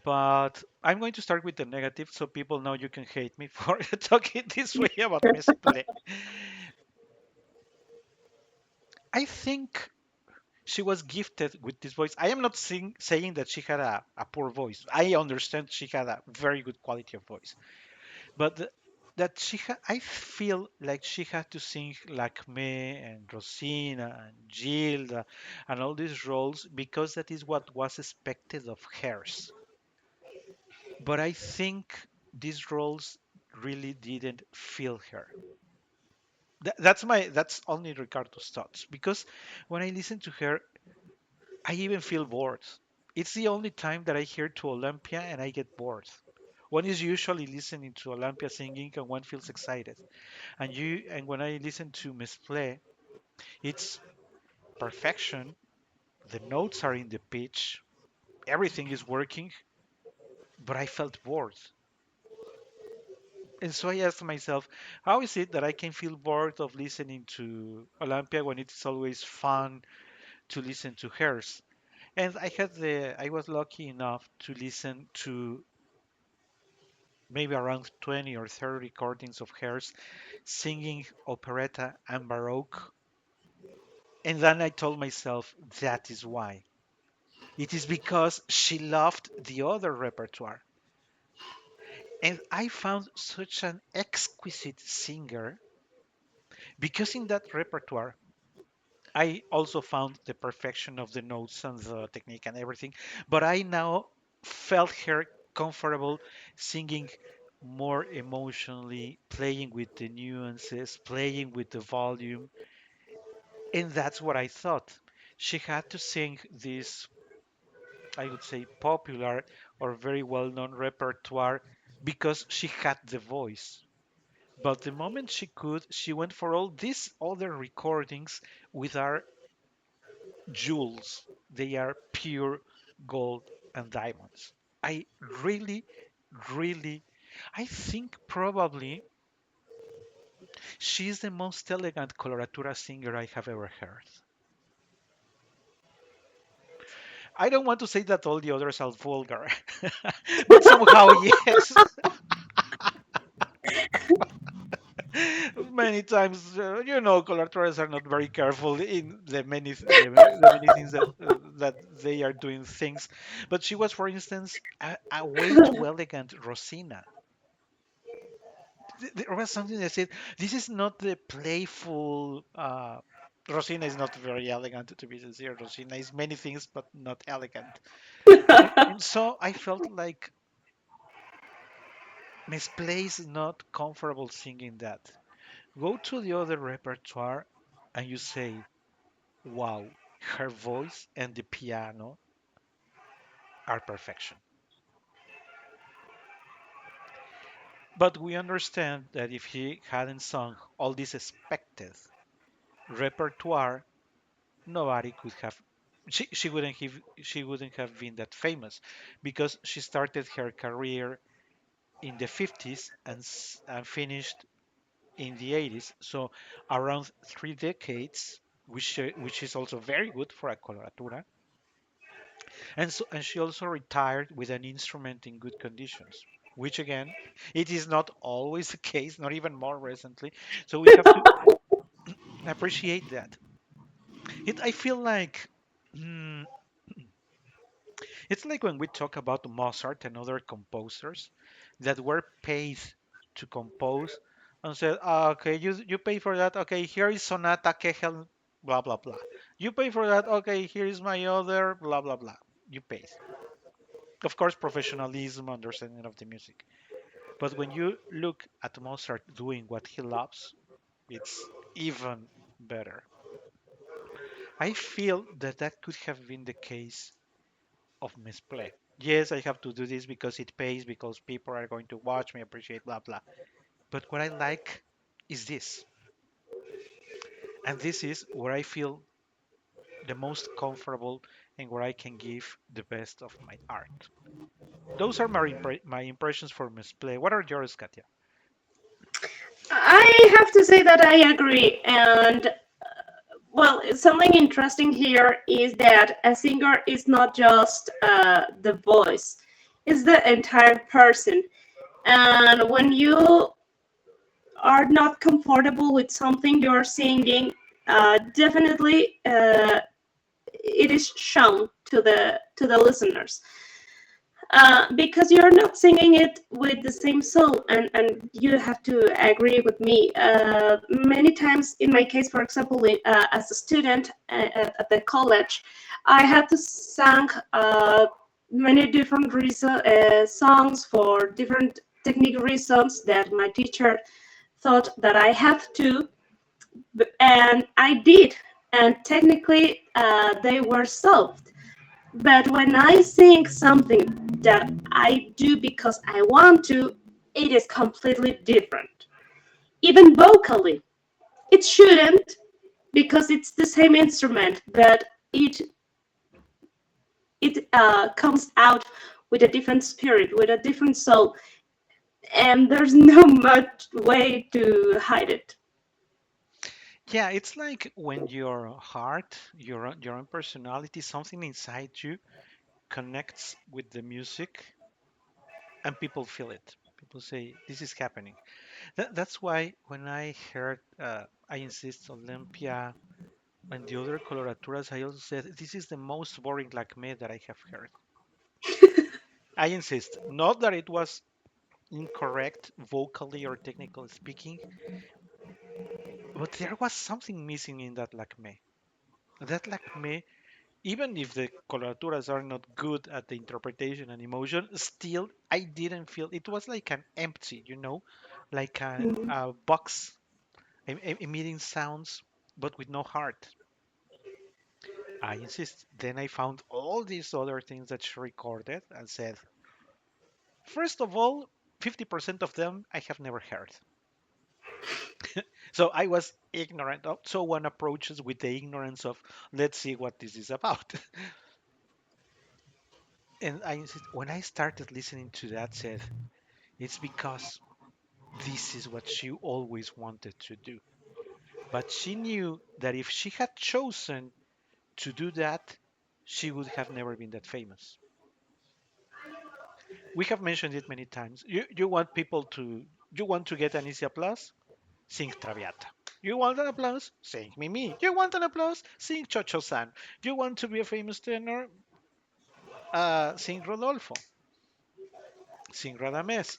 but I'm going to start with the negative so people know you can hate me for talking this way about Mesple. I think she was gifted with this voice. I am not saying that she had a poor voice. I understand she had a very good quality of voice, but that I feel like she had to sing like me and Rosina and Gilda and all these roles because that is what was expected of hers. But I think these roles really didn't feel her. That's only Ricardo's thoughts because when I listen to her, I even feel bored. It's the only time that I hear to Olympia and I get bored. One is usually listening to Olympia singing and one feels excited. And when I listen to Miss Play, it's perfection. The notes are in the pitch, everything is working, but I felt bored. And so I asked myself, how is it that I can feel bored of listening to Olympia when it's always fun to listen to hers? And I was lucky enough to listen to maybe around 20 or 30 recordings of hers singing operetta and baroque. And then I told myself that is why. It is because she loved the other repertoire. And I found such an exquisite singer because in that repertoire, I also found the perfection of the notes and the technique and everything. But I now felt her comfortable singing more emotionally, playing with the nuances, playing with the volume. And that's what I thought. She had to sing this, I would say, popular or very well known repertoire because she had the voice. But the moment she could, she went for all these other recordings with our jewels. They are pure gold and diamonds. I really, really, I think probably she's the most elegant coloratura singer I have ever heard. I don't want to say that all the others are vulgar, but somehow yes. Many times, coloraturas are not very careful in the many things that they are doing things. But she was, for instance, a way too elegant Rosina. There was something that said, "This is not the playful." Rosina is not very elegant, to be sincere. Rosina is many things, but not elegant. And so I felt like Miss Play is not comfortable singing that. Go to the other repertoire, and you say, wow, her voice and the piano are perfection. But we understand that if he hadn't sung all this expected repertoire, nobody could have. She wouldn't have been that famous because she started her career in the 50s and finished in the 80s. So around 3 decades, which is also very good for a coloratura. And she also retired with an instrument in good conditions, which again, it is not always the case, not even more recently. So we have to appreciate that. I feel like mm, it's like when we talk about Mozart and other composers that were paid to compose and said, okay, you pay for that. Okay, here is Sonata Kegel, blah blah blah. You pay for that. Okay, here is my other, blah blah blah. You pay. Of course, professionalism, understanding of the music. But when you look at Mozart doing what he loves, it's even better. I feel that that could have been the case of misplay. Yes, I have to do this because it pays, because people are going to watch me, appreciate, blah, blah. But what I like is this. And this is where I feel the most comfortable and where I can give the best of my art. Those are my impressions for misplay. What are yours, Katia? I have to say that I agree. And well, something interesting here is that a singer is not just the voice, it's the entire person. And when you are not comfortable with something you're singing, definitely it is shown to the listeners. Because you're not singing it with the same soul, and you have to agree with me. Many times, in my case, for example, as a student at the college, I had to sing many different songs for different technical reasons that my teacher thought that I have to, and I did, and technically they were solved. But when I sing something that I do because I want to, it is completely different. Even vocally, it shouldn't because it's the same instrument, but it comes out with a different spirit, with a different soul, and there's no much way to hide it. Yeah, it's like when your heart, your own personality, something inside you connects with the music and people feel it. People say, this is happening. That's why when I heard I Insist Olympia and the other coloraturas, I also said, this is the most boring Lacme that I have heard. I insist. Not that it was incorrect vocally or technically speaking, but there was something missing in that Lacme. That Lacme, even if the coloraturas are not good at the interpretation and emotion, still I didn't feel it was like an empty, like a box emitting sounds but with no heart. I insist. Then I found all these other things that she recorded and said, first of all, 50% of them I have never heard. So I was ignorant. So one approaches with the ignorance of, let's see what this is about. And I insist, when I started listening to that, said, it's because this is what she always wanted to do. But she knew that if she had chosen to do that, she would have never been that famous. We have mentioned it many times. You want people to you want to get an easy applause? Sing Traviata. You want an applause? Sing Mimi. You want an applause? Sing Chocho San. You want to be a famous tenor? Sing Rodolfo. Sing Radames.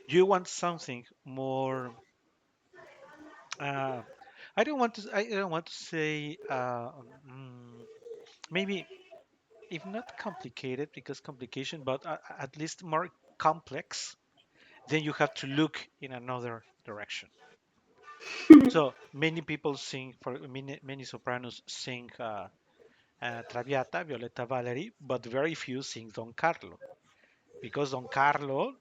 You want something more. Uh, I don't want to. I don't want to say. Maybe if not complicated, because complication, but at least more complex. Then you have to look in another direction. So many people sing, for many sopranos sing Traviata, Violetta Valery, but very few sing Don Carlo, because Don Carlo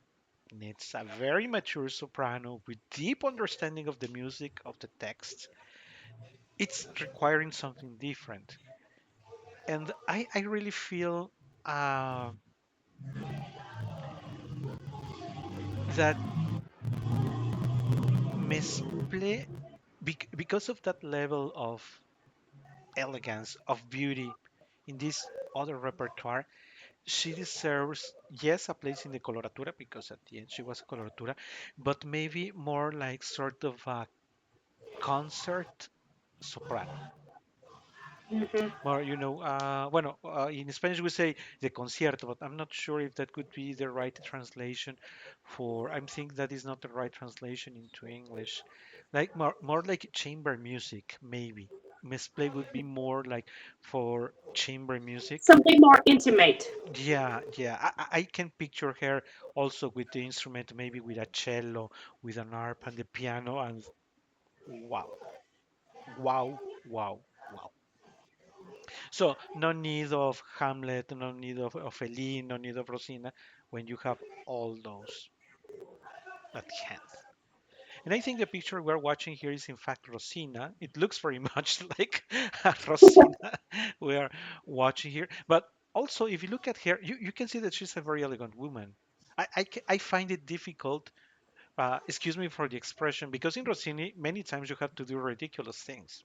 needs a very mature soprano with deep understanding of the music, of the text. It's requiring something different. And I really feel uh, that Mesple, because of that level of elegance, of beauty in this other repertoire, she deserves, yes, a place in the coloratura because at the end she was a coloratura, but maybe more like sort of a concert soprano. Mhm. More, bueno, in Spanish we say the concierto, but I'm not sure if that could be the right translation for. I think that is not the right translation into English. Like more like chamber music, maybe. Misplay would be more like for chamber music. Something more intimate. Yeah, yeah. I can picture her also with the instrument, maybe with a cello, with an harp and the piano, and wow, wow, wow, wow. So no need of Hamlet, no need of Ophelia, no need of Rosina when you have all those at hand. And I think the picture we're watching here is in fact Rosina. It looks very much like Rosina we are watching here. But also, if you look at her, you can see that she's a very elegant woman. I find it difficult, excuse me for the expression, because in Rossini, many times you have to do ridiculous things.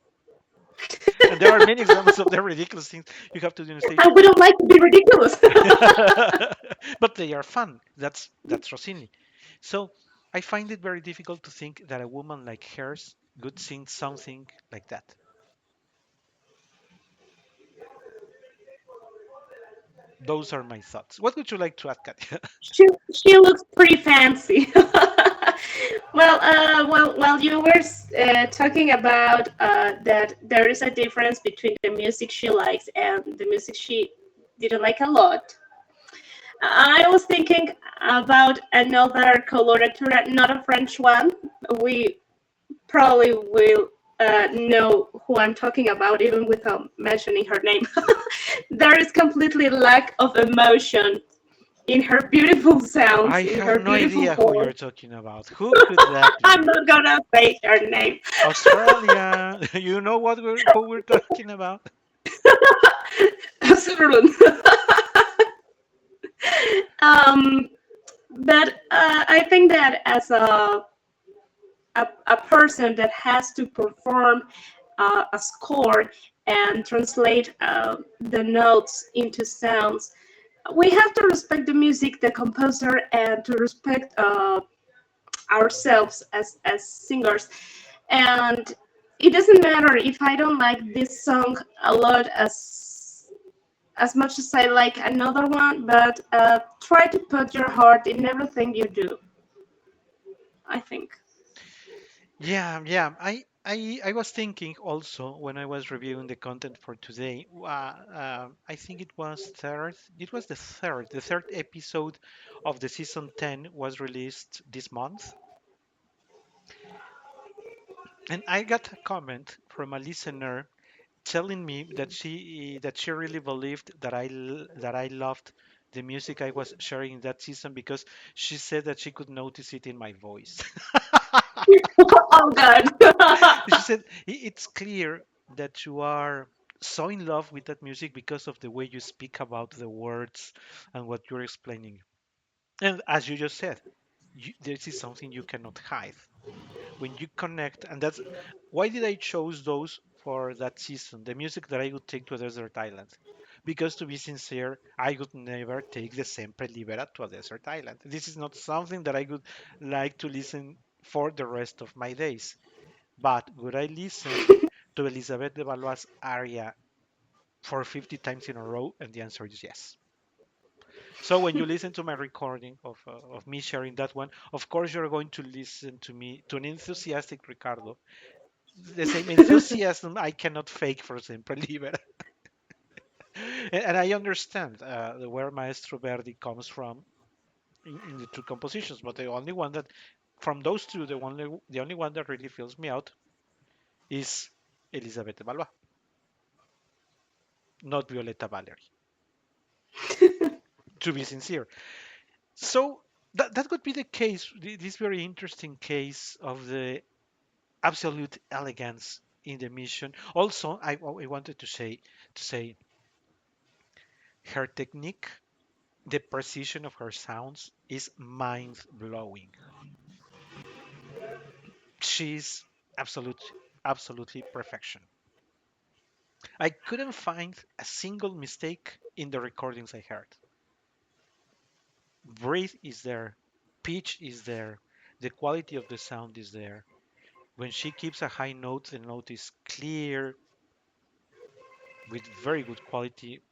And there are many examples of the ridiculous things you have to do on stage. And we don't like to be ridiculous. But they are fun. That's Rossini. So I find it very difficult to think that a woman like hers could sing something like that. Those are my thoughts. What would you like to add, Katia? she looks pretty fancy. While you were talking about that there is a difference between the music she likes and the music she didn't like a lot, I was thinking about another coloratura, not a French one. We probably will know who I'm talking about even without mentioning her name. There is completely lack of emotion in her beautiful sounds, I in have her no beautiful idea who voice. you're talking about. Who could that I'm be? not gonna say her name. Australia. You know who we're talking about? Sutherland. um, but I think that as a person that has to perform a score and translate the notes into sounds, we have to respect the music, the composer, and to respect ourselves as singers. And it doesn't matter if I don't like this song a lot as much as I like another one, but try to put your heart in everything you do, I think. Yeah, yeah. I was thinking also when I was reviewing the content for today. I think it was third. It was the third. The third episode of the season 10 was released this month, and I got a comment from a listener telling me that she really believed that that I loved the music I was sharing in that season because she said that she could notice it in my voice. Oh God. She said it's clear that you are so in love with that music because of the way you speak about the words and what you're explaining. And as you just said, this is something you cannot hide. When you connect, and that's why did I chose those for that season, the music that I would take to a desert island. Because to be sincere, I would never take the Sempre Libera to a desert island. This is not something that I would like to listen for the rest of my days. But would I listen to Elizabeth de Valois' aria for 50 times in a row? And the answer is yes. So when you listen to my recording of me sharing that one, of course you're going to listen to me, to an enthusiastic Ricardo, the same enthusiasm I cannot fake for Sempre Libera. And I understand where Maestro Verdi comes from in the two compositions, but the only one that, from those two, the only one that really fills me out is Elizabeth de Valois, not Violetta Valery, to be sincere. So that would be the case, this very interesting case of the absolute elegance in the mission. Also, I wanted to say her technique, the precision of her sounds is mind blowing. She's absolutely perfection. I couldn't find a single mistake in the recordings I heard. Breath is there, pitch is there, the quality of the sound is there. When she keeps a high note, the note is clear with very good quality,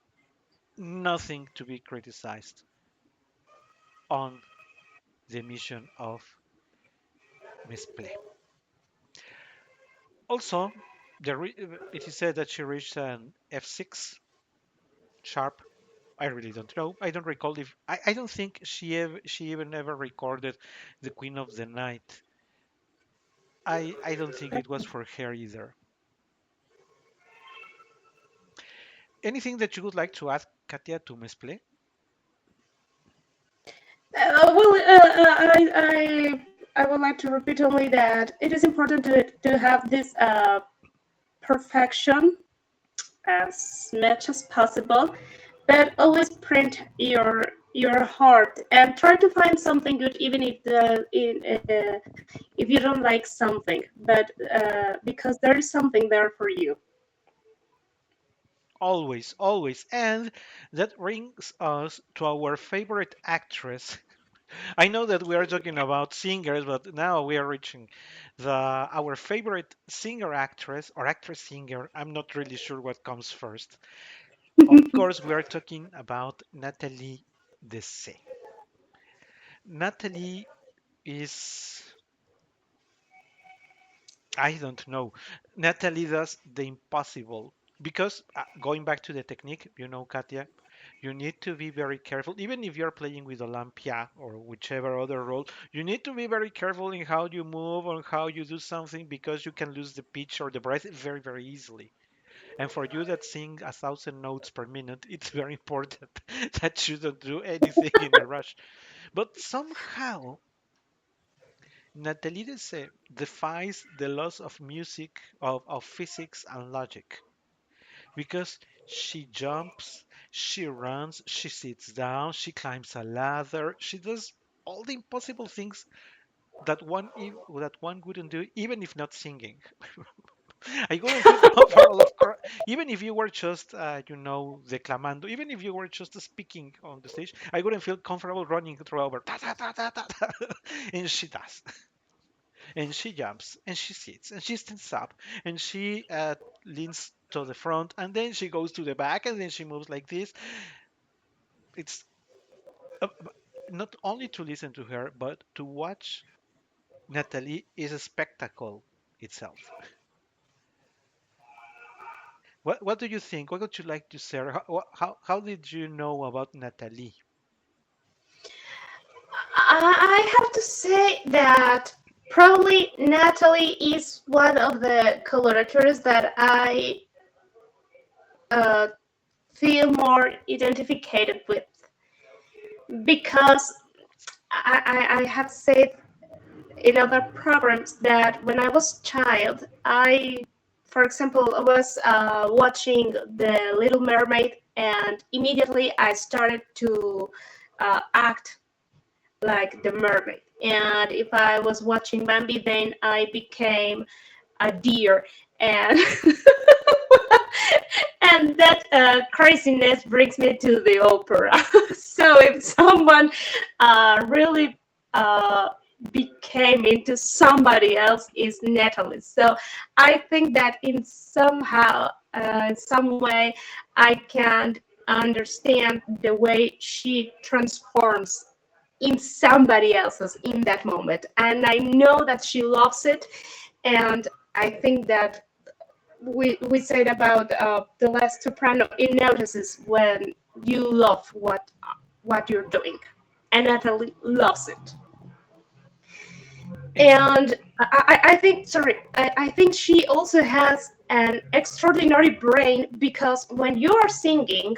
nothing to be criticized on the mission of Miss Play. Also, it is said that she reached an F6 sharp. I really don't know. I don't recall if I don't think she even ever recorded the Queen of the Night. I don't think it was for her either. Anything that you would like to ask Katia to Miss Play? Well, I would like to repeat only that it is important to have this perfection as much as possible, but always print your heart and try to find something good, even if you don't like something, but because there is something there for you. Always, always. And that brings us to our favorite actress. I know that we are talking about singers, but now we are reaching the our favorite singer actress or actress singer. I'm not really sure what comes first. Of course, we are talking about Nathalie Dessay. Natalie is, I don't know. Natalie does the impossible because going back to the technique, Katia, you need to be very careful. Even if you're playing with Olympia or whichever other role, you need to be very careful in how you move or how you do something because you can lose the pitch or the breath very, very easily. And for you that sing 1,000 notes per minute, it's very important that you don't do anything in a rush. But somehow, Nathalie Dessay defies the laws of music, of physics and logic, because she jumps, she runs, she sits down, she climbs a ladder, she does all the impossible things that one wouldn't do, even if not singing. I wouldn't feel comfortable, of course, even if you were just, declamando, even if you were just speaking on the stage, I wouldn't feel comfortable running through over, ta, ta, ta, ta, ta, ta. And she does. And she jumps and she sits and she stands up and she leans to the front, and then she goes to the back, and then she moves like this. It's not only to listen to her, but to watch Natalie is a spectacle itself. What do you think? What would you like to say? How did you know about Natalie? I have to say that probably Natalie is one of the coloratures that I uh, feel more identified with because I have said in other programs that when I was a child, for example, was watching The Little Mermaid, and immediately I started to act like the mermaid. And if I was watching Bambi, then I became a deer, and and that craziness brings me to the opera. So if someone really became into somebody else, is Natalie. So I think that in some way, I can understand the way she transforms in somebody else's in that moment, and I know that she loves it. And I think that we said about the last soprano, it notices when you love what you're doing, and Natalie loves it. And And I think, sorry, I think she also has an extraordinary brain, because when you are singing,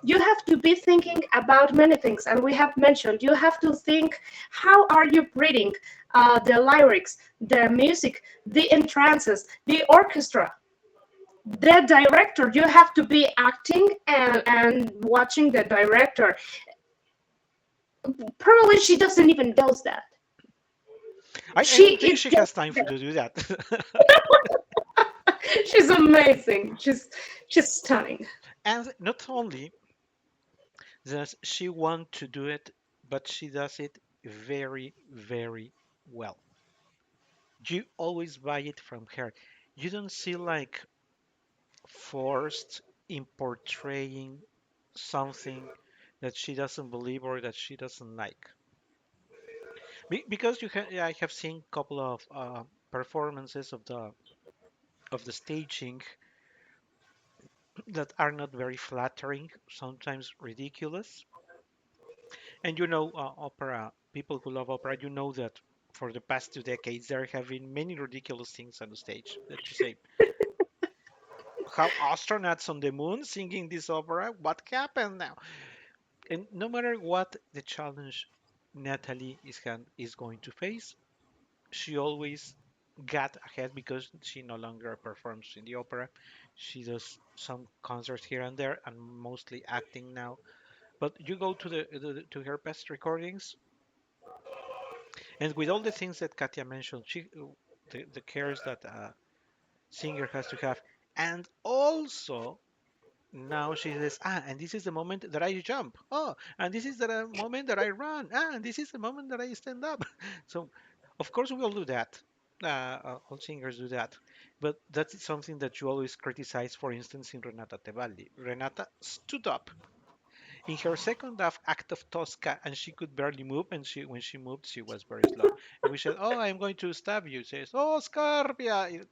you have to be thinking about many things. And we have mentioned you have to think, how are you breathing, the lyrics, the music, the entrances, the orchestra, the director. You have to be acting and watching the director. Probably she doesn't even knows that. I She don't think is she has just time to do that. she's amazing. She's stunning. And not only does she want to do it, but she does it very, very well. You always buy it from her. You don't see like forced in portraying something that she doesn't believe or that she doesn't like. Because I have seen a couple of performances of the staging that are not very flattering, sometimes ridiculous. And opera, people who love opera, you know that for the past 2 decades there have been many ridiculous things on the stage that you say, how astronauts on the moon singing this opera? What happened now? And no matter what the challenge Natalie is going to face, she always got ahead because she no longer performs in the opera. She does some concerts here and there, and mostly acting now. But you go to to her past recordings, and with all the things that Katia mentioned, the cares that a singer has to have, and also now she says, and this is the moment that I jump. Oh, and this is the moment that I run. And this is the moment that I stand up. So, of course, we all do that. All singers do that. But that's something that you always criticize, for instance, in Renata Tebaldi. Renata stood up in her second half act of Tosca, and she could barely move, and when she moved, she was very slow. And we said, "Oh, I'm going to stab you." She says, "Oh, Scarpia,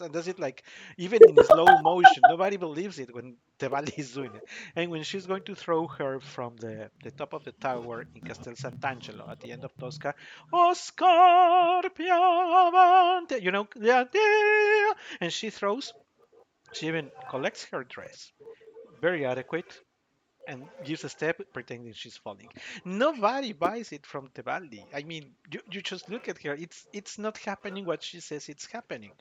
and does it like even in slow motion. Nobody believes it when Tebaldi is doing it. And when she's going to throw her from the top of the tower in Castel Sant'Angelo at the end of Tosca, "Oh, Scarpia, avante," yeah, yeah, and she throws. She even collects her dress, very adequate, and gives a step pretending she's falling. Nobody buys it from Tebaldi. I mean, you just look at her. It's not happening what she says it's happening.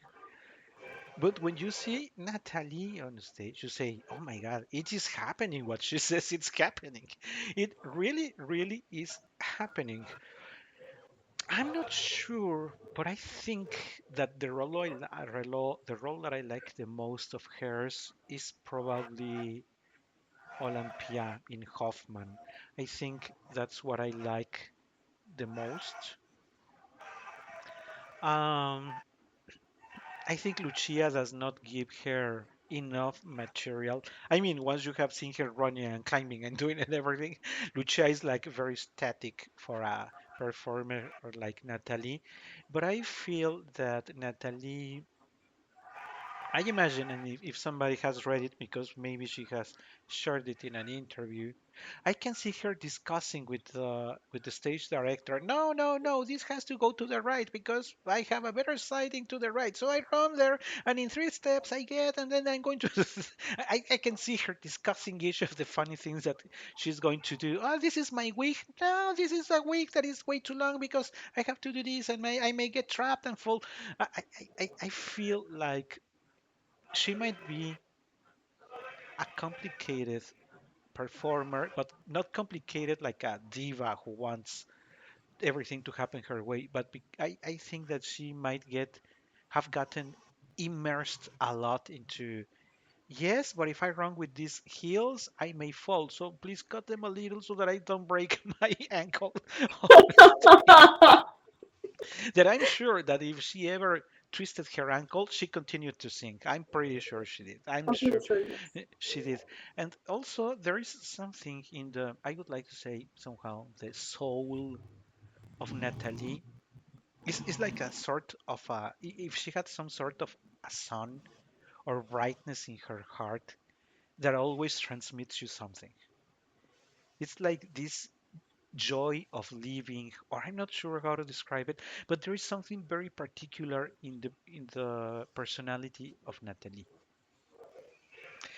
But when you see Natalie on stage, you say, "Oh my God, it is happening what she says it's happening." It really, really is happening. I'm not sure, but I think that the role that I like the most of hers is probably Olympia in Hoffman. I think that's what I like the most. Um, I think Lucia does not give her. enough material. I mean, once you have seen her running and climbing and doing and everything, Lucia is like very static for a performer or like Natalie. But I feel that Natalie, I imagine, and if somebody has read it because maybe she has shared it in an interview, I can see her discussing with the stage director. No, no, no, this has to go to the right because I have a better sighting to the right. So I run there, and in three steps I get, and then I'm going to. I can see her discussing each of the funny things that she's going to do. Oh, this is my wig. No, this is a wig that is way too long because I have to do this, and I may get trapped and fall. I feel like she might be a complicated performer, but not complicated like a diva who wants everything to happen her way. But I think that she might get have gotten immersed a lot into yes, but if I run with these heels, I may fall. So please cut them a little so that I don't break my ankle. That I'm sure that if she ever twisted her ankle, she continued to sing. I'm pretty sure she did. I'm I'm pretty sure sure yes. she did. And also, there is something in the, I would like to say somehow, the soul of Natalie. It's like a sort of a, if she had some sort of a sun or brightness in her heart that always transmits you something. It's like this joy of living, or I'm not sure how to describe it, but there is something very particular in the personality of Natalie.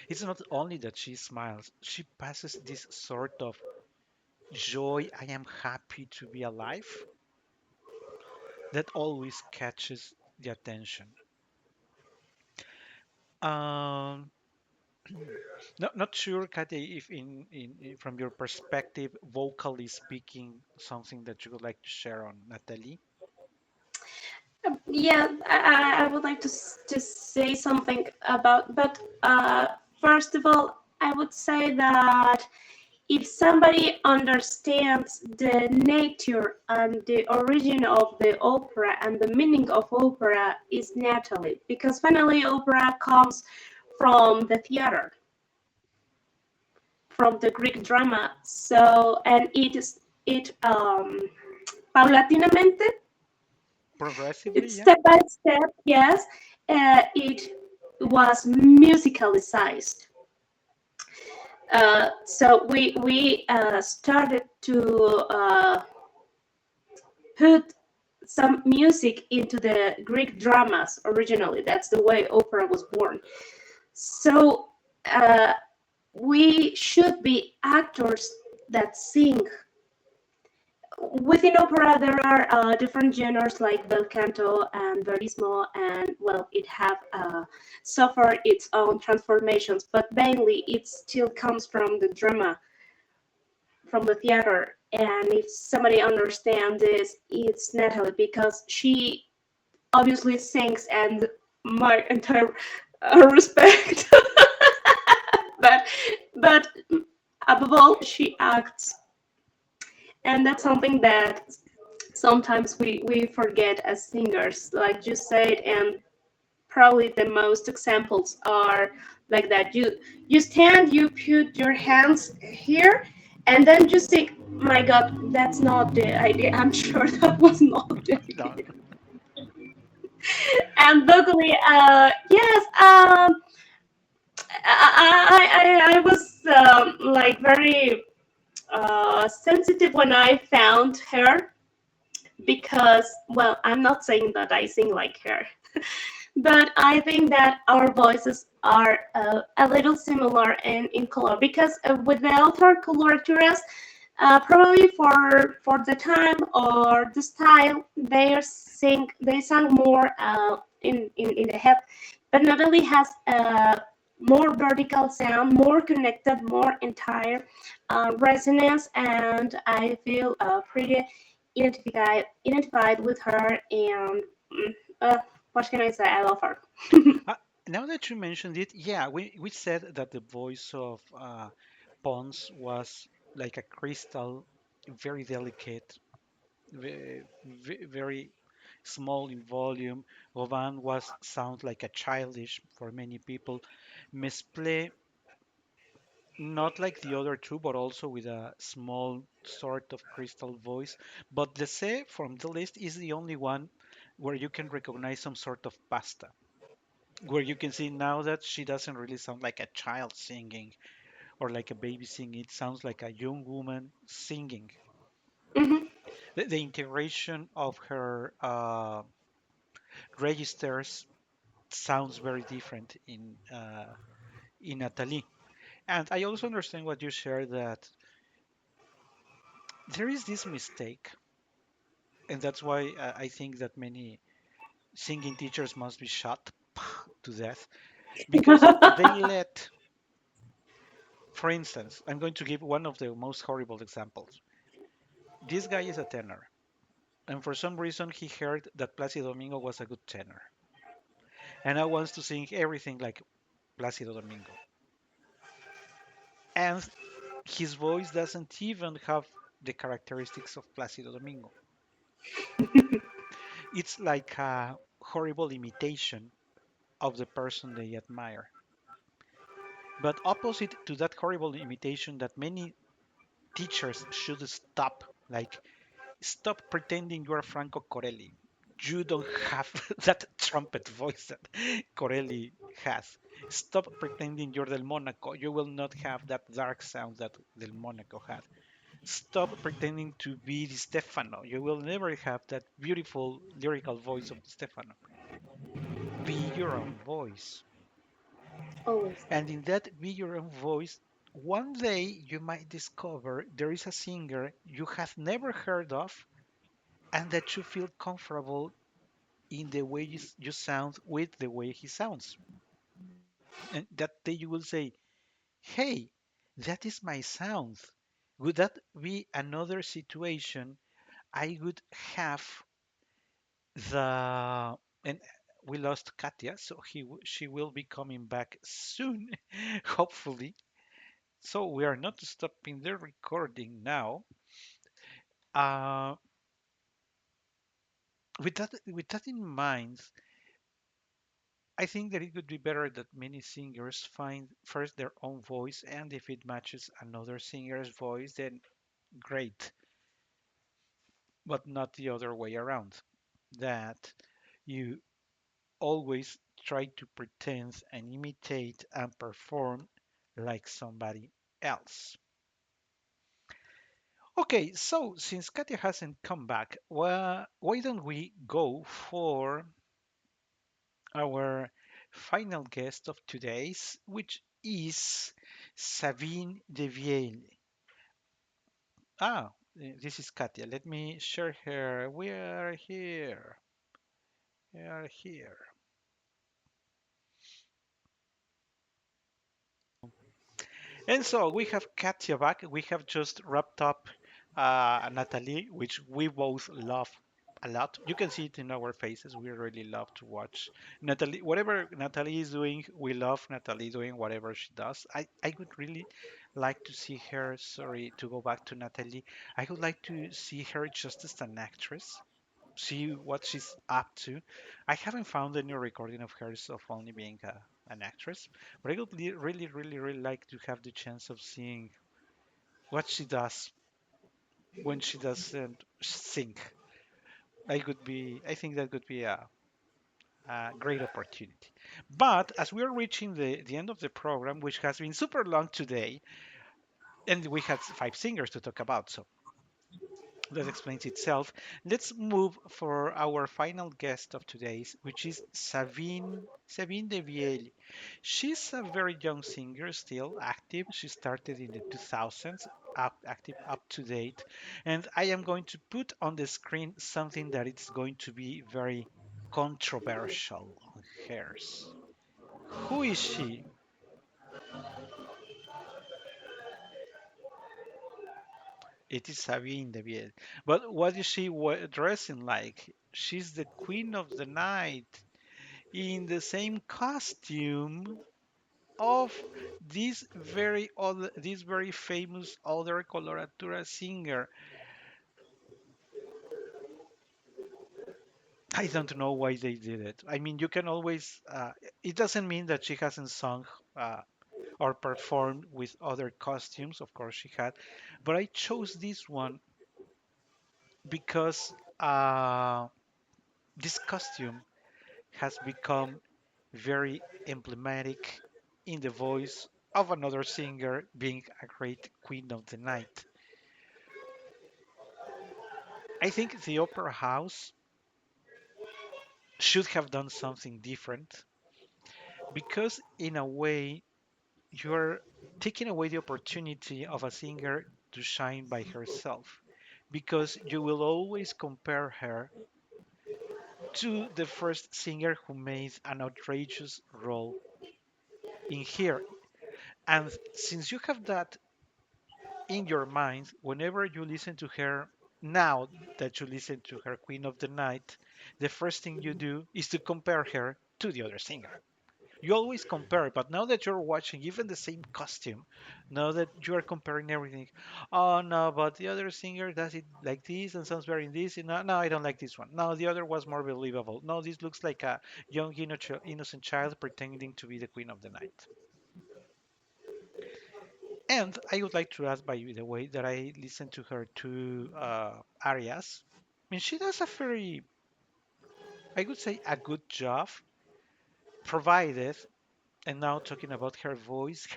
It's not only that she smiles, she passes this sort of joy, I am happy to be alive, that always catches the attention. Um, not sure, Kathy, if from your perspective, vocally speaking, something that you would like to share on Natalie. Yeah, I would like to just say something about, but first of all, I would say that if somebody understands the nature and the origin of the opera and the meaning of opera is Natalie, because finally opera comes from the theater, from the Greek drama. So, and it paulatinamente, Progressively, it's yeah. step by step, yes, it was musicalized. So we started to put some music into the Greek dramas originally. That's the way opera was born. So uh, we should be actors that sing. Within opera, there are different genres like bel canto and verismo, and well, it have suffered its own transformations, but mainly it still comes from the drama, from the theater. And if somebody understands this, it's Natalie because she obviously sings, and my entire respect. but but above all, she acts, and that's something that sometimes we forget as singers, like you said, and probably the most examples are like that. You stand, you put your hands here, and then you sing. My God, that's not the idea. I'm sure that was not the No, idea. And luckily, yes, I was like very sensitive when I found her because, well, I'm not saying that I sing like her, but I think that our voices are a little similar in color because with the other coloraturas, probably for the time or the style, they sang more in the head, but Natalie has a more vertical sound, more connected, more entire resonance, and I feel pretty identified with her, and uh, what can I say? I love her. Uh, now that you mentioned it, yeah, we said that the voice of Pons was like a crystal, very delicate, very. small in volume. Govan was sound like a childish for many people. Mesple, not like the other two, but also with a small sort of crystal voice. But the C from the list is the only one where you can recognize some sort of pasta, where you can see now that she doesn't really sound like a child singing or like a baby singing. It sounds like a young woman singing. Hmm. The integration of her registers sounds very different in Nathalie. And I also understand what you shared that there is this mistake, and that's why I think that many singing teachers must be shot to death because they let, for instance, I'm going to give one of the most horrible examples. This guy is a tenor, and for some reason he heard that Placido Domingo was a good tenor, and now wants to sing everything like Placido Domingo. And his voice doesn't even have the characteristics of Placido Domingo. It's like a horrible imitation of the person they admire. But opposite to that horrible imitation that many teachers should stop, like stop pretending you are Franco Corelli. You don't have that trumpet voice that Corelli has. Stop pretending you're Del Monaco. You will not have that dark sound that Del Monaco had. Stop pretending to be Di Stefano. You will never have that beautiful lyrical voice of Di Stefano. Be your own voice. Always. And in that be your own voice, one day you might discover there is a singer you have never heard of and that you feel comfortable in the way you sound with the way he sounds. And that day you will say, hey, that is my sound. Would that be another situation I would have the and we lost Katia, so she will be coming back soon, hopefully. So we are not stopping the recording now. Uh, with that in mind, I think that it would be better that many singers find first their own voice, and if it matches another singer's voice, then great, but not the other way around. That you always try to pretend and imitate and perform like somebody else. Okay, so since Katia hasn't come back, well, why don't we go for our final guest of today's, which is Sabine de Viel. This is Katia. Let me share her. We are here. We are here. And so we have Katia back. We have just wrapped up Natalie, which we both love a lot. You can see it in our faces. We really love to watch Natalie. Whatever Natalie is doing, we love Natalie doing whatever she does. I would really like to see her. Sorry to go back to Natalie. I would like to see her just as an actress. See what she's up to. I haven't found any recording of hers of only being an actress, but I would really, really, really like to have the chance of seeing what she does when she doesn't sing. I think that could be a great opportunity. But as we are reaching the end of the program, which has been super long today, and we had 5 singers to talk about, so that explains itself. Let's move for our final guest of today's, which is Sabine de Viel. She's a very young singer, still active. She started in the 2000s, active up to date. And I am going to put on the screen something that it's going to be very controversial on hers. Who is she? It is Sabine de Viel. But what is she dressing like? She's the queen of the night in the same costume of this very famous other Coloratura singer. I don't know why they did it. I mean, you can always. It doesn't mean that she hasn't sung or performed with other costumes. Of course, she had, but I chose this one because this costume has become very emblematic in the voice of another singer being a great queen of the night. I think the opera house should have done something different because, in a way, you're taking away the opportunity of a singer to shine by herself because you will always compare her to the first singer who made an outrageous role in here. And since you have that in your mind, whenever you listen to her, now that you listen to her Queen of the Night, the first thing you do is to compare her to the other singer. You always compare, but now that you're watching even the same costume, now that you are comparing everything, oh no, but the other singer does it like this and sounds better in this, and no, no, I don't like this one. No, the other was more believable. No, this looks like a young innocent child pretending to be the queen of the night. And I would like to ask, by the way, that I listened to her two arias. I mean, she does a very, I would say, a good job, provided. And now talking about her voice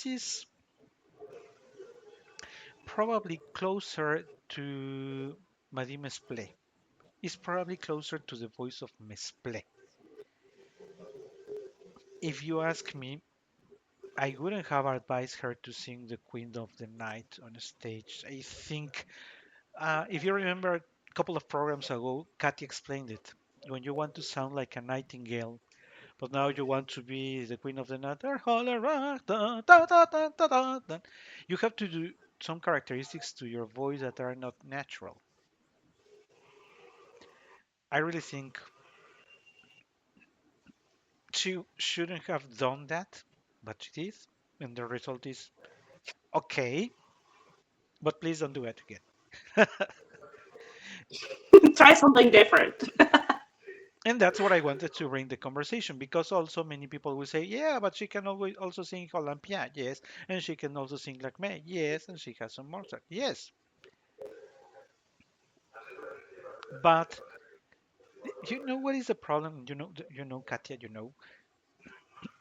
is probably closer to Madame Mesplé. It's probably closer to the voice of Mesplé. If you ask me, I wouldn't have advised her to sing the Queen of the Night on stage. I think, if you remember a couple of programs ago, Katy explained it. When you want to sound like a nightingale, but now you want to be the Queen of the Night, you have to do some characteristics to your voice that are not natural. I really think she shouldn't have done that, but she did, and the result is okay. But please don't do it again. Try something different. And that's what I wanted to bring the conversation because also many people will say, yeah, but she can always also sing Olympia, yes, and she can also sing like me, yes, and she has some Mozart, yes. But you know what is the problem? Katia,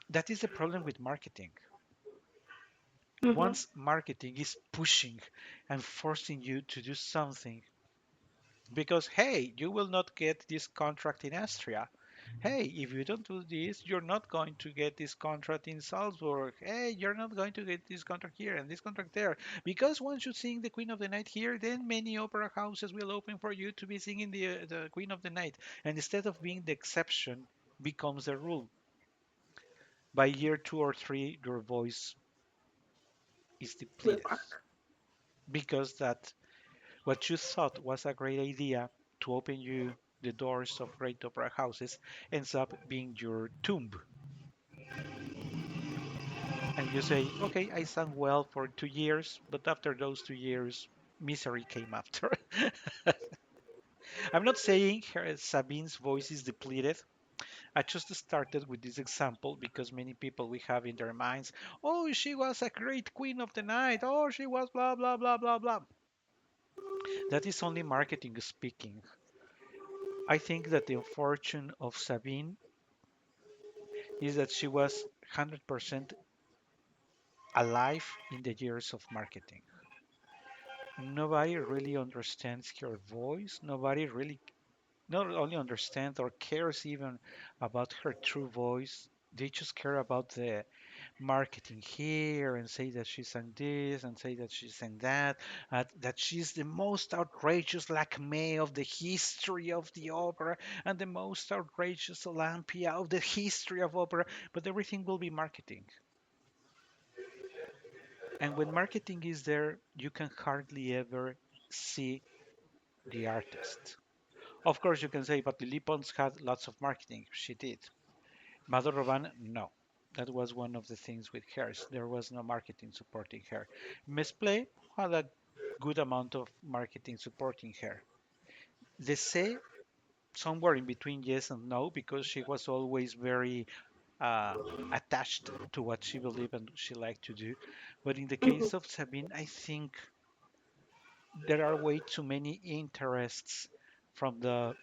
that is the problem with marketing. Hmm. Once marketing is pushing and forcing you to do something because hey, you will not get this contract in Austria. Hey, if you don't do this, you're not going to get this contract in Salzburg. Hey, you're not going to get this contract here and this contract there. Because once you sing the Queen of the Night here, then many opera houses will open for you to be singing the Queen of the Night. And instead of being the exception, becomes the rule. By year 2 or 3, your voice is Will depleted work. because that what you thought was a great idea to open you the doors of great opera houses ends up being your tomb. And you say, okay, I sang well for 2 years, but after those 2 years, misery came after. I'm not saying Sabine's voice is depleted. I just started with this example because many people we have in their minds, oh, she was a great queen of the night. Oh, she was blah, blah, blah, blah, blah. That is only marketing speaking. I think that the unfortune of Sabine is that she was 100% alive in the years of marketing. Nobody really understands her voice. Nobody really not only understands or cares even about her true voice. They just care about the marketing here and say that she sang this and say that she sang that, that she's the most outrageous Lakme of the history of the opera and the most outrageous Olympia of the history of opera. But everything will be marketing. And when marketing is there, you can hardly ever see the artist. Of course, you can say, but Lily Pons had lots of marketing. She did. Mother Roban, no. That was one of the things with hers. There was no marketing supporting her. Mesplay had a good amount of marketing supporting her. The C somewhere in between yes and no, because she was always very uh, attached to what she believed and she liked to do. But in the Mhm. case of Sabine, I think there are way too many interests from the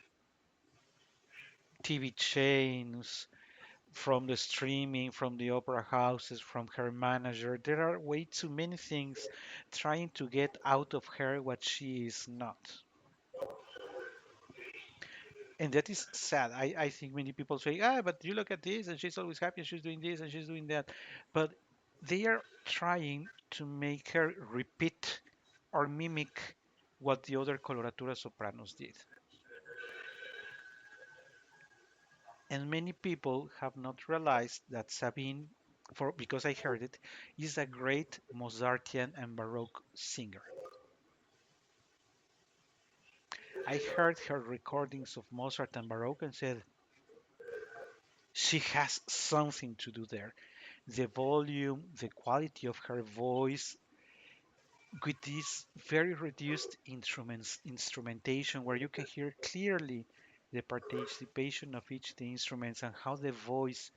TV chains, from the streaming, from the opera houses, from her manager. There are way too many things trying to get out of her what she is not. And that is sad. I think many people say, but you look at this and she's always happy and she's doing this and she's doing that. But they are trying to make her repeat or mimic what the other coloratura sopranos did. And many people have not realized that Sabine, for because I heard it, is a great Mozartian and Baroque singer. I heard her recordings of Mozart and Baroque and said she has something to do there. The volume, the quality of her voice, with this very reduced instrumentation where you can hear clearly the participation of each of the instruments and how the voice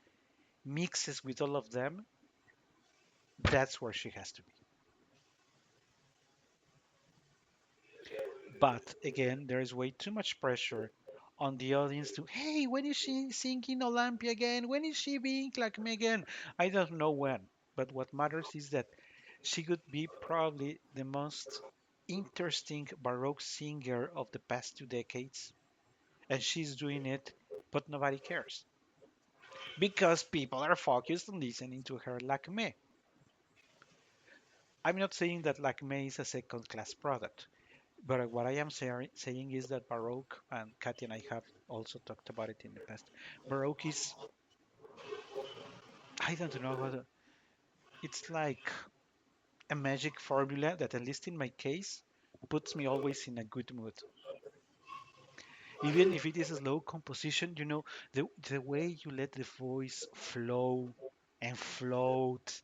mixes with all of them, that's where she has to be. But again, there is way too much pressure on the audience to, hey, when is she singing Olympia again? When is she being like me again? I don't know when. But what matters is that she could be probably the most interesting Baroque singer of the past 2 decades. And she's doing it, but nobody cares. Because people are focused on listening to her like me. I'm not saying that like me is a second class product. But what I am saying is that Baroque, and Katya and I have also talked about it in the past, Baroque is, I don't know how to, it's like a magic formula that, at least in my case, puts me always in a good mood. Even if it is a slow composition, the way you let the voice flow and float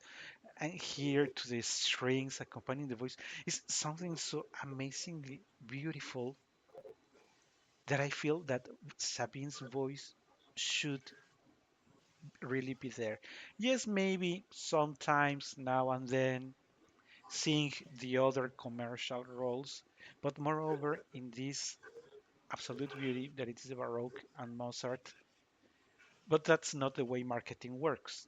and hear to the strings accompanying the voice is something so amazingly beautiful that I feel that Sabine's voice should really be there. Yes, maybe sometimes now and then seeing the other commercial roles, but moreover in this absolute beauty that it is the Baroque and Mozart. But that's not the way marketing works.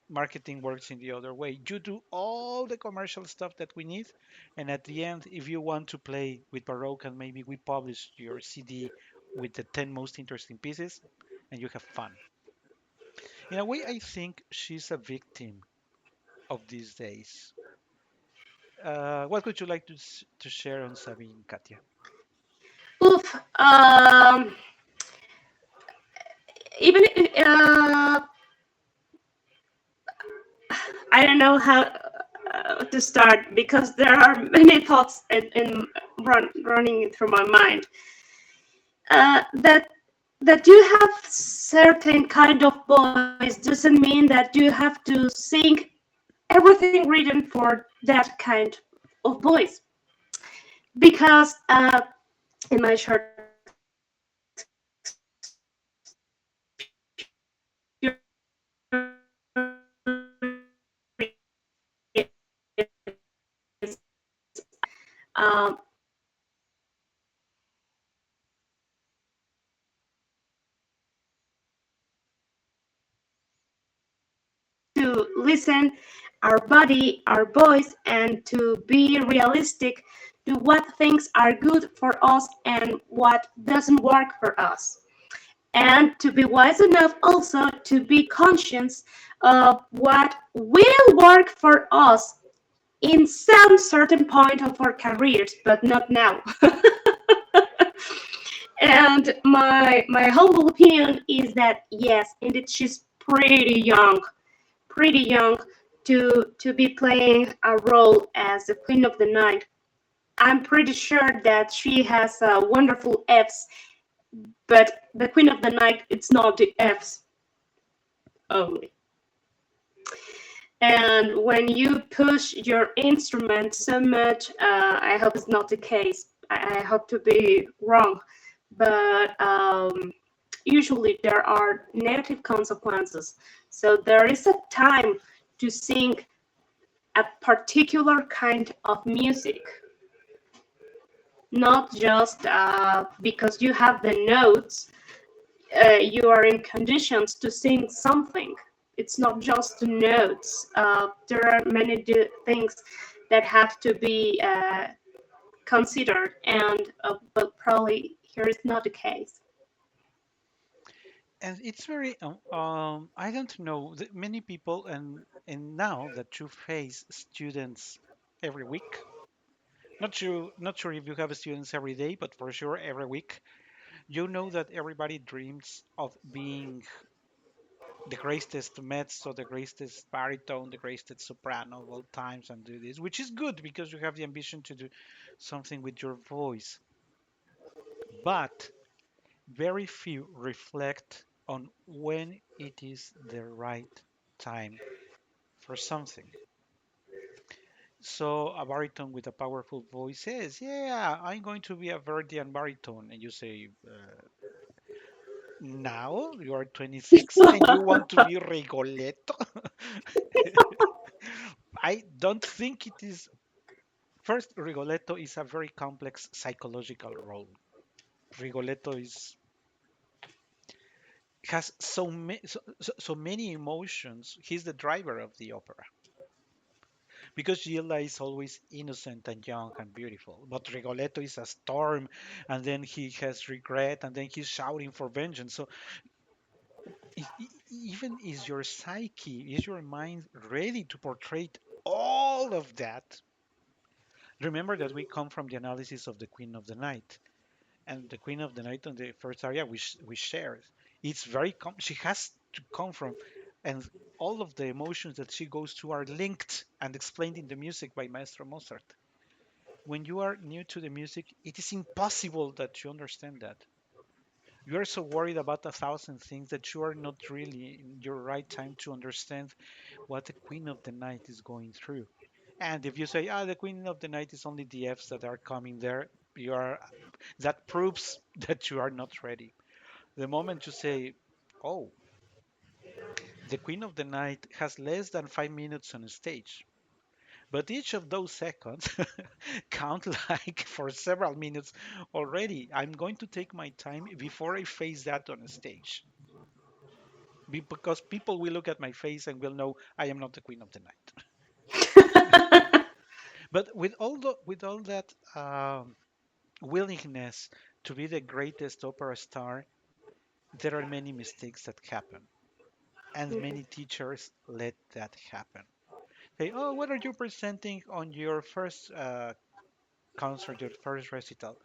Marketing works in the other way. You do all the commercial stuff that we need, and at the end, if you want to play with Baroque and maybe we publish your CD with the 10 most interesting pieces, and you have fun. In a way, I think she's a victim of these days. What would you like to share on Sabine, Katia? Oof. Even I don't know how to start because there are many thoughts running through my mind. That you have certain kind of voice doesn't mean that you have to sing everything written for that kind of voice. Because in my short um, to listen our body, our voice, and to be realistic to what things are good for us and what doesn't work for us. And to be wise enough also to be conscious of what will work for us in some certain point of our careers, but not now. And my humble opinion is that yes, indeed, she's pretty young to be playing a role as the Queen of the Night. I'm pretty sure that she has wonderful Fs, but the Queen of the Night, it's not the Fs only. And when you push your instrument so much, I hope it's not the case. I hope to be wrong, but usually there are negative consequences. So there is a time to sing a particular kind of music, not just because you have the notes, you are in conditions to sing something. It's not just the notes. There are many things that have to be considered, and but probably here is not the case. And it's very I don't know many people, and now that you face students every week, not sure if you have students every day, but for sure every week, you know that everybody dreams of being the greatest mezzo, the greatest baritone, the greatest soprano of all times, and do this, which is good because you have the ambition to do something with your voice. But very few reflect on when it is the right time for something. So a baritone with a powerful voice says, "Yeah, I'm going to be a Verdian baritone," and you say, "Now you are 26 and you want to be Rigoletto." I don't think it is. First, Rigoletto is a very complex psychological role. Rigoletto is has so many emotions. He's the driver of the opera because Gilda is always innocent and young and beautiful, but Rigoletto is a storm, and then he has regret, and then he's shouting for vengeance. So even is your psyche, is your mind ready to portray all of that? Remember that we come from the analysis of the Queen of the Night, and the Queen of the Night on the first area we share. It's very she has to come from, and all of the emotions that she goes through are linked and explained in the music by Maestro Mozart. When you are new to the music, it is impossible that you understand that. You are so worried about a thousand things that you are not really in your right time to understand what the Queen of the Night is going through. And if you say, the Queen of the Night is only the Fs that are coming there, you are that proves that you are not ready. The moment you say, oh, the Queen of the Night has less than 5 minutes on stage, but each of those seconds count like for several minutes already. I'm going to take my time before I face that on stage. Because people will look at my face and will know I am not the Queen of the Night. But with all that willingness to be the greatest opera star, there are many mistakes that happen, and many teachers let that happen. Say, oh, what are you presenting on your first concert, your first recital?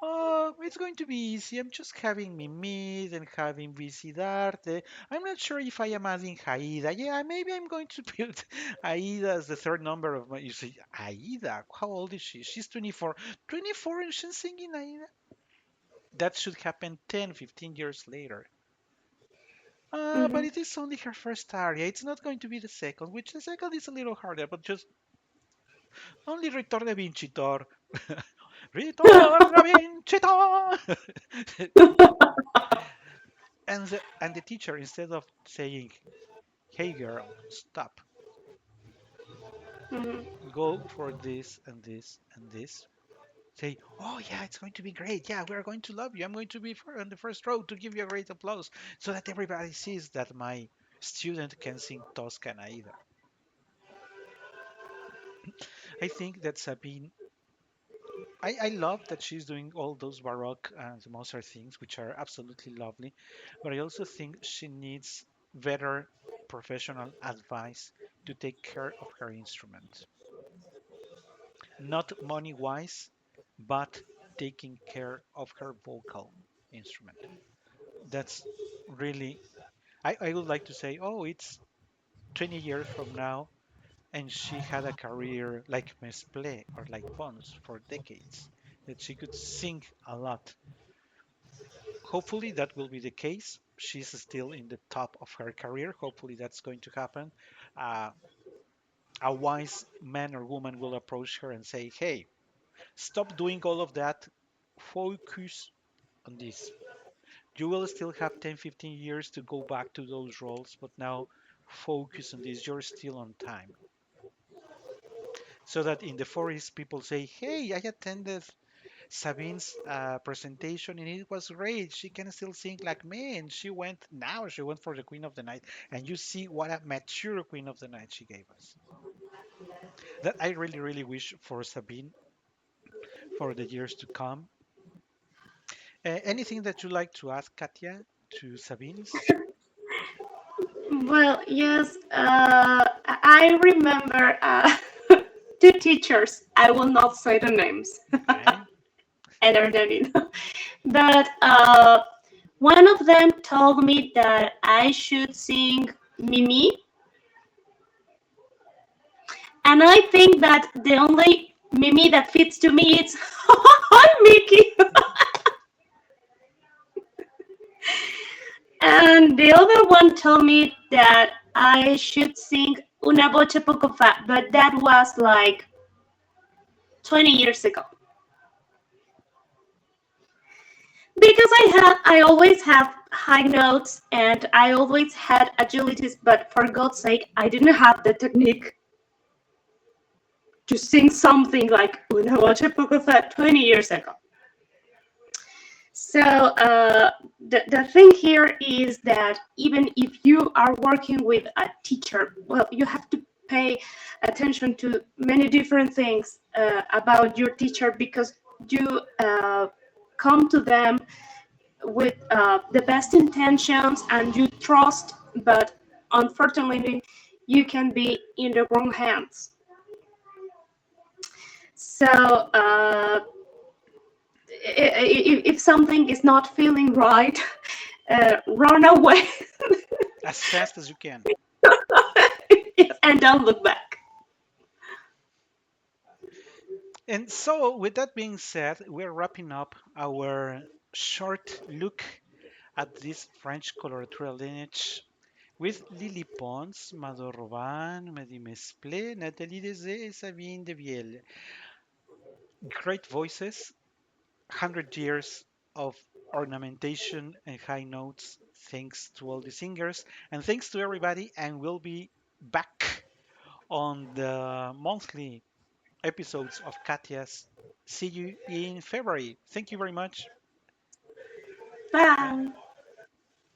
Oh, it's going to be easy. I'm just having Mimid and having Visidarte. I'm not sure if I am adding Aida. Yeah, maybe I'm going to build Aida as the third number of my. You say, Aida? How old is she? She's 24. 24 and she's singing Aida? That should happen 10, 15 years later. But Mhm. it is only her first aria. It's not going to be the second, which the second is a little harder, but just only Ritorno Vincitor. Ritorno Vincitor! And the teacher, instead of saying, hey girl, stop, Mhm. go for this and this and this, say, oh yeah, it's going to be great. Yeah, we're going to love you. I'm going to be on the first row to give you a great applause so that everybody sees that my student can sing Toscana either. I think that Sabine, I love that she's doing all those Baroque and Mozart things, which are absolutely lovely, but I also think she needs better professional advice to take care of her instrument. Not money wise, but taking care of her vocal instrument. That's really, I would like to say, oh, it's 20 years from now, and she had a career like Mesple or like Pons for decades, that she could sing a lot. Hopefully, that will be the case. She's still in the top of her career. Hopefully, that's going to happen. Uh, a wise man or woman will approach her and say, hey, stop doing all of that. Focus on this. You will still have 10, 15 years to go back to those roles, but now focus on this. You're still on time. So that in the forest, people say, hey, I attended Sabine's presentation and it was great. She can still sing like me. And she went for the Queen of the Night. And you see what a mature Queen of the Night she gave us. That I really, really wish for Sabine for the years to come. Anything that you like to ask, Katia, to Sabines? Well, yes, I remember two teachers. I will not say the names, Okay. entertaining. But one of them told me that I should sing Mimi, and I think that the only Mimi that fits to me is Hi Mickey, and the other one told me that I should sing Una voce poco fa, but that was like 20 years ago. Because I always have high notes and I always had agilities, but for God's sake, I didn't have the technique to sing something like Una voce poco fa 20 years ago. So the thing here is that even if you are working with a teacher, well, you have to pay attention to many different things about your teacher because you come to them with the best intentions and you trust, but unfortunately, you can be in the wrong hands. So if something is not feeling right, run away As fast as you can. and don't look back. And so, with that being said, we're wrapping up our short look at this French coloratura lineage with Lily Pons, Mado Robin, Mehdi Mesple, Nathalie Deshaies, Sabine Devielle. Great voices, 100 years of ornamentation and high notes. Thanks to all the singers and thanks to everybody. And we'll be back on the monthly episodes of Katya's. See you in February. Thank you very much. Bye. Bye.